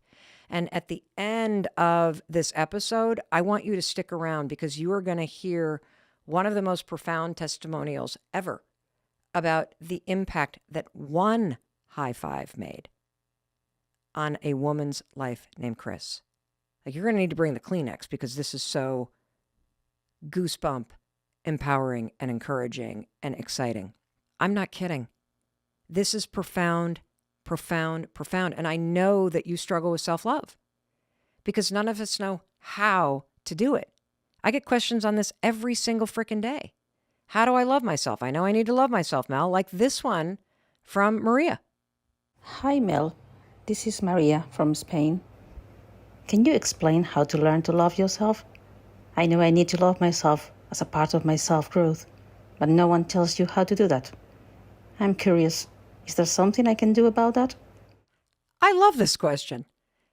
And at the end of this episode, I want you to stick around because you are going to hear one of the most profound testimonials ever about the impact that one high five made on a woman's life named Chris. Like, you're going to need to bring the Kleenex because this is so goosebump, empowering, and encouraging and exciting. I'm not kidding. This is profound, profound, profound. And I know that you struggle with self-love because none of us know how to do it. I get questions on this every single freaking day. How do I love myself? I know I need to love myself, Mel, like this one from Maria. Hi, Mel. This is Maria from Spain. Can you explain how to learn to love yourself? I know I need to love myself as a part of my self-growth, but no one tells you how to do that. I'm curious, is there something I can do about that? I love this question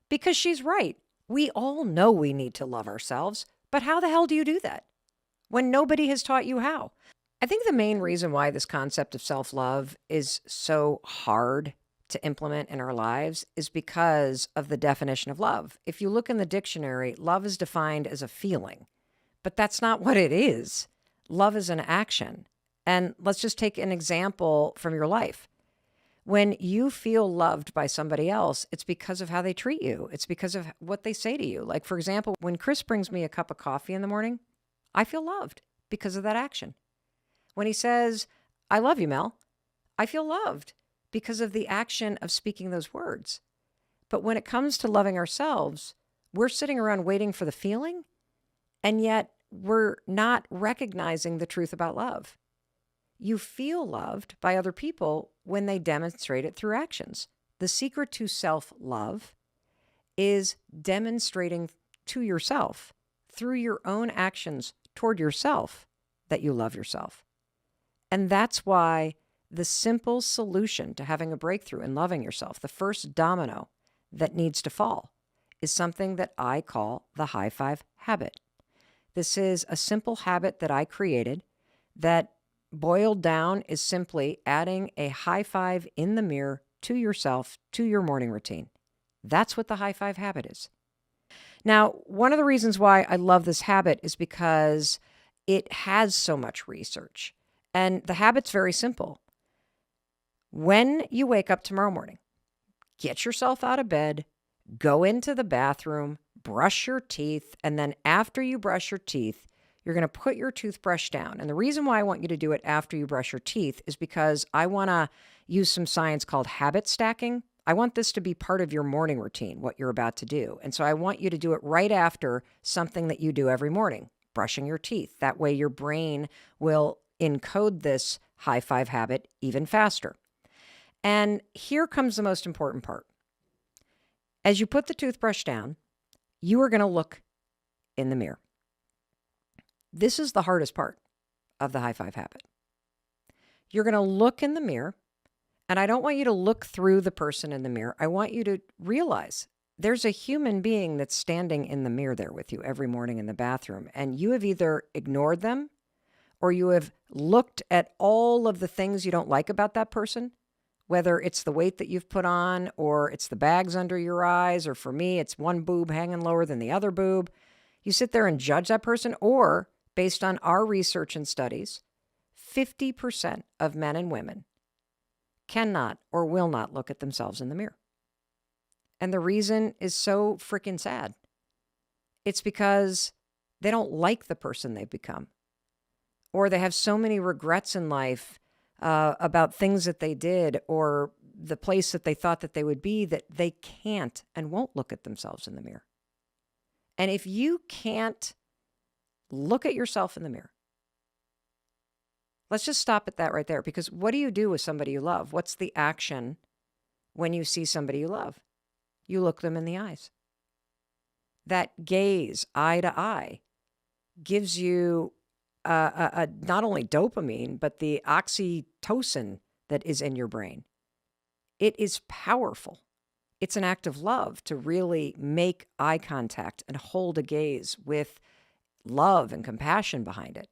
because she's right. We all know we need to love ourselves, but how the hell do you do that when nobody has taught you how? I think the main reason why this concept of self-love is so hard to implement in our lives is because of the definition of love. If you look in the dictionary, love is defined as a feeling, but that's not what it is. Love is an action. And let's just take an example from your life. When you feel loved by somebody else, it's because of how they treat you. It's because of what they say to you. Like, for example, when Chris brings me a cup of coffee in the morning, I feel loved because of that action. When he says, I love you, Mel, I feel loved because of the action of speaking those words. But when it comes to loving ourselves, we're sitting around waiting for the feeling, and yet we're not recognizing the truth about love. You feel loved by other people when they demonstrate it through actions. The secret to self-love is demonstrating to yourself through your own actions toward yourself that you love yourself. And that's why the simple solution to having a breakthrough in loving yourself, the first domino that needs to fall, is something that I call the high five habit. This is a simple habit that I created that boiled down is simply adding a high five in the mirror to yourself, to your morning routine. That's what the high five habit is. Now, one of the reasons why I love this habit is because it has so much research. And the habit's very simple. When you wake up tomorrow morning, get yourself out of bed, go into the bathroom, brush your teeth, and then after you brush your teeth, you're going to put your toothbrush down. And the reason why I want you to do it after you brush your teeth is because I want to use some science called habit stacking. I want this to be part of your morning routine, what you're about to do. And so I want you to do it right after something that you do every morning, brushing your teeth. That way your brain will encode this high five habit even faster. And here comes the most important part. As you put the toothbrush down, you are going to look in the mirror. This is the hardest part of the high five habit. You're going to look in the mirror, and I don't want you to look through the person in the mirror. I want you to realize there's a human being that's standing in the mirror there with you every morning in the bathroom, and you have either ignored them or you have looked at all of the things you don't like about that person, whether it's the weight that you've put on or it's the bags under your eyes, or for me, it's one boob hanging lower than the other boob. You sit there and judge that person, or based on our research and studies, 50% of men and women cannot or will not look at themselves in the mirror. And the reason is so freaking sad. It's because they don't like the person they've become, or they have so many regrets in life about things that they did or the place that they thought that they would be that they can't and won't look at themselves in the mirror. And if you can't look at yourself in the mirror, let's just stop at that right there, because what do you do with somebody you love? What's the action when you see somebody you love? You look them in the eyes. That gaze, eye to eye, gives you not only dopamine, but the oxytocin that is in your brain. It is powerful. It's an act of love to really make eye contact and hold a gaze with love and compassion behind it.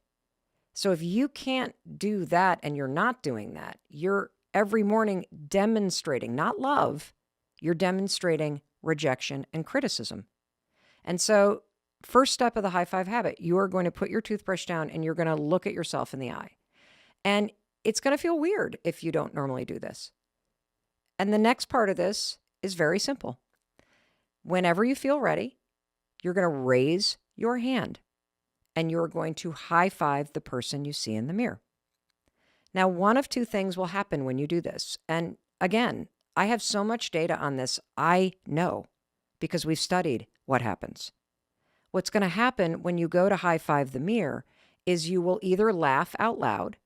So if you can't do that and you're not doing that, you're every morning demonstrating not love, you're demonstrating rejection and criticism. And so, first step of the high five habit, you are going to put your toothbrush down and you're going to look at yourself in the eye. And it's going to feel weird if you don't normally do this. And the next part of this is very simple. Whenever you feel ready, you're going to raise your hand and you're going to high five the person you see in the mirror. Now, one of two things will happen when you do this. And again, I have so much data on this, I know, because we've studied what happens. What's going to happen when you go to high five the mirror is you will either laugh out loud,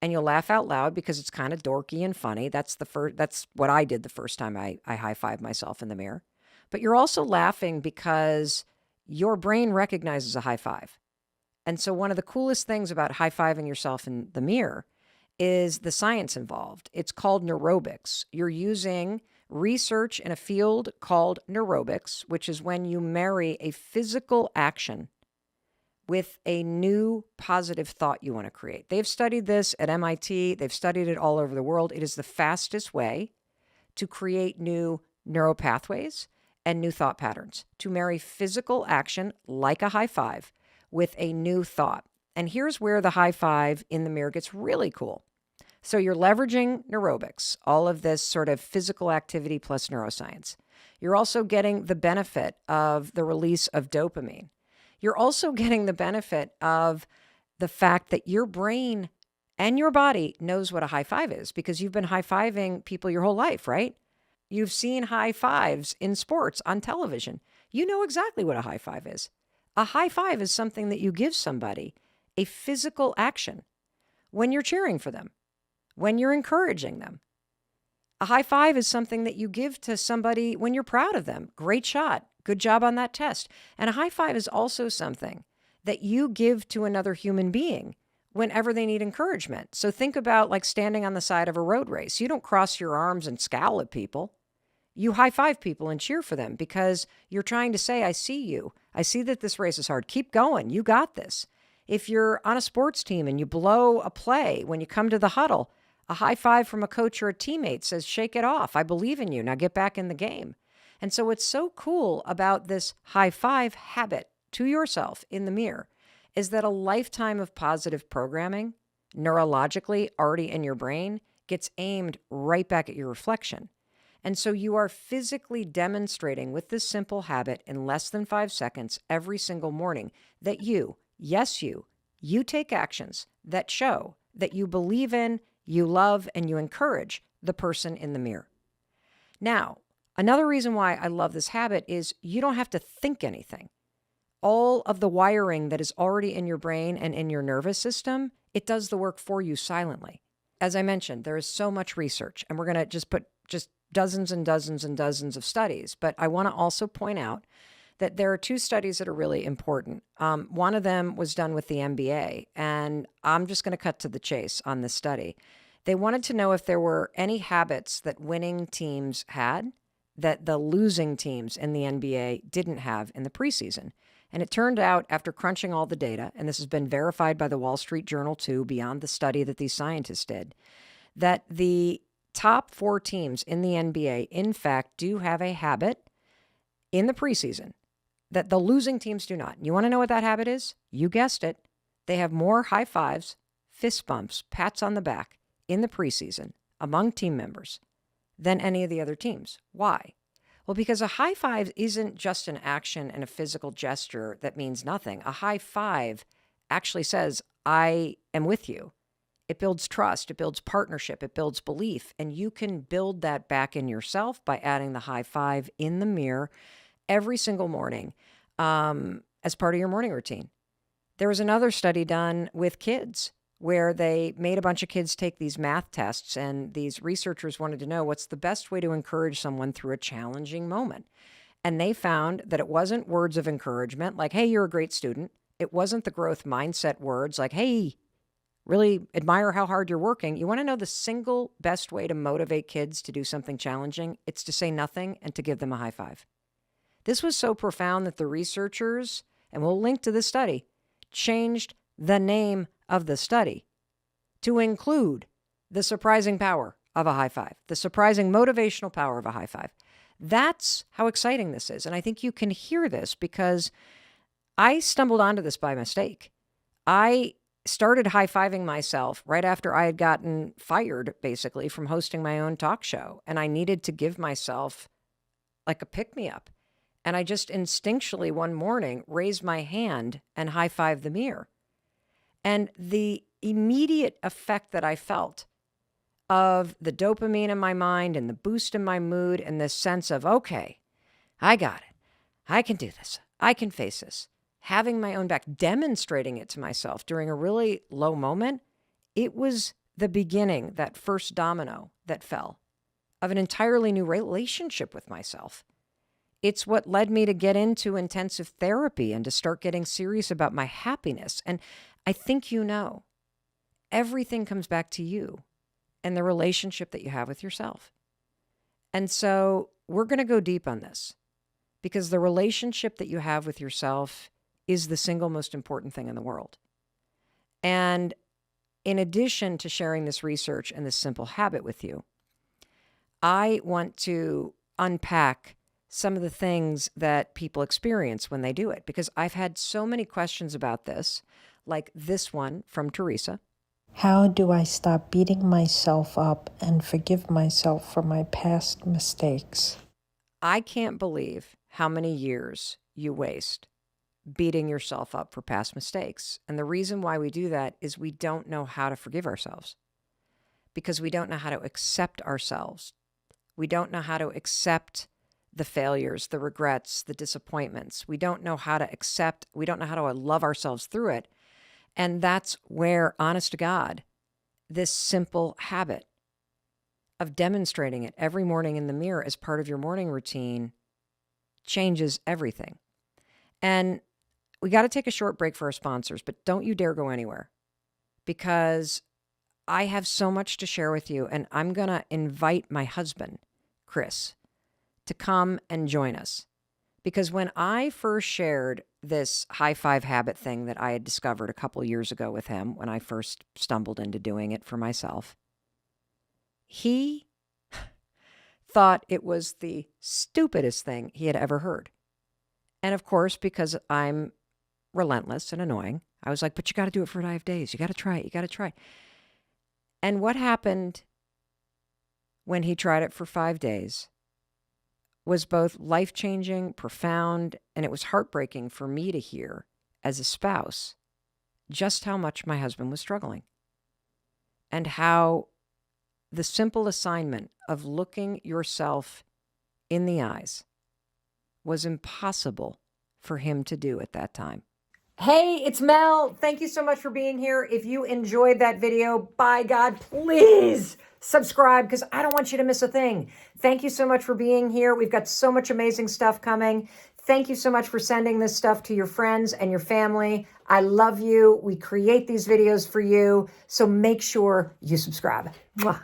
and you'll laugh out loud because it's kind of dorky and funny. That's what I did the first time I high fived myself in the mirror. But you're also laughing because your brain recognizes a high five. And so one of the coolest things about high-fiving yourself in the mirror is the science involved. It's called neurobics. You're using research in a field called neurobics, which is when you marry a physical action with a new positive thought you want to create. They've studied this at MIT. They've studied it all over the world. It is the fastest way to create new neural pathways and new thought patterns, to marry physical action like a high five with a new thought. And here's where the high five in the mirror gets really cool. So you're leveraging neurobics, all of this sort of physical activity plus neuroscience. You're also getting the benefit of the release of dopamine. You're also getting the benefit of the fact that your brain and your body knows what a high five is because you've been high fiving people your whole life, right? You've seen high fives in sports on television. You know exactly what a high five is. A high five is something that you give somebody, a physical action, when you're cheering for them, when you're encouraging them. A high five is something that you give to somebody when you're proud of them. Great shot. Good job on that test. And a high five is also something that you give to another human being whenever they need encouragement. So think about like standing on the side of a road race. You don't cross your arms and scowl at people. You high five people and cheer for them because you're trying to say, I see you. I see that this race is hard. Keep going. You got this. If you're on a sports team and you blow a play when you come to the huddle, a high five from a coach or a teammate says, shake it off. I believe in you. Now get back in the game. And so what's so cool about this high five habit to yourself in the mirror is that a lifetime of positive programming, neurologically already in your brain, gets aimed right back at your reflection. And so you are physically demonstrating with this simple habit in less than 5 seconds every single morning that you, yes, you take actions that show that you believe in, you love, and you encourage the person in the mirror. Now, another reason why I love this habit is you don't have to think anything. All of the wiring that is already in your brain and in your nervous system, it does the work for you silently. As I mentioned, there is so much research, and we're going to just put dozens and dozens and dozens of studies. But I want to also point out that there are 2 studies that are really important. One of them was done with the NBA, and I'm just going to cut to the chase on this study. They wanted to know if there were any habits that winning teams had that the losing teams in the NBA didn't have in the preseason. And it turned out, after crunching all the data, and this has been verified by the Wall Street Journal too, beyond the study that these scientists did, that the top 4 teams in the NBA, in fact, do have a habit in the preseason that the losing teams do not. You want to know what that habit is? You guessed it. They have more high fives, fist bumps, pats on the back in the preseason among team members than any of the other teams. Why? Well, because a high five isn't just an action and a physical gesture that means nothing. A high five actually says, I am with you. It builds trust, it builds partnership, it builds belief, and you can build that back in yourself by adding the high five in the mirror every single morning as part of your morning routine. There was another study done with kids where they made a bunch of kids take these math tests, and these researchers wanted to know what's the best way to encourage someone through a challenging moment. And they found that it wasn't words of encouragement like, hey, you're a great student. It wasn't the growth mindset words like, hey, really admire how hard you're working. You want to know the single best way to motivate kids to do something challenging? It's to say nothing and to give them a high five. This was so profound that the researchers, and we'll link to this study, changed the name of the study to include the surprising power of a high five, the surprising motivational power of a high five. That's how exciting this is. And I think you can hear this because I stumbled onto this by mistake. I started high-fiving myself right after I had gotten fired, basically, from hosting my own talk show. And I needed to give myself like a pick-me-up. And I just instinctually one morning raised my hand and high-fived the mirror. And the immediate effect that I felt of the dopamine in my mind and the boost in my mood and this sense of, okay, I got it. I can do this. I can face this. Having my own back, demonstrating it to myself during a really low moment, it was the beginning, that first domino that fell, of an entirely new relationship with myself. It's what led me to get into intensive therapy and to start getting serious about my happiness. And I think you know, everything comes back to you and the relationship that you have with yourself. And so we're going to go deep on this because the relationship that you have with yourself is the single most important thing in the world. And in addition to sharing this research and this simple habit with you, I want to unpack some of the things that people experience when they do it, because I've had so many questions about this, like this one from Teresa. How do I stop beating myself up and forgive myself for my past mistakes? I can't believe how many years you waste beating yourself up for past mistakes. And the reason why we do that is we don't know how to forgive ourselves because we don't know how to accept ourselves. We don't know how to accept the failures, the regrets, the disappointments. We don't know how to accept, we don't know how to love ourselves through it. And that's where, honest to God, this simple habit of demonstrating it every morning in the mirror as part of your morning routine changes everything. And we got to take a short break for our sponsors, but don't you dare go anywhere because I have so much to share with you. And I'm going to invite my husband, Chris, to come and join us. Because when I first shared this high five habit thing that I had discovered a couple years ago with him, when I first stumbled into doing it for myself, he thought it was the stupidest thing he had ever heard. And of course, because I'm relentless and annoying, I was like, but you got to do it for 5 days. You got to try it. You got to try. And what happened when he tried it for 5 days was both life-changing, profound, and it was heartbreaking for me to hear as a spouse just how much my husband was struggling and how the simple assignment of looking yourself in the eyes was impossible for him to do at that time. Hey, it's Mel. Thank you so much for being here. If you enjoyed that video, by God, please subscribe because I don't want you to miss a thing. Thank you so much for being here. We've got so much amazing stuff coming. Thank you so much for sending this stuff to your friends and your family. I love you. We create these videos for you. So make sure you subscribe. Mwah.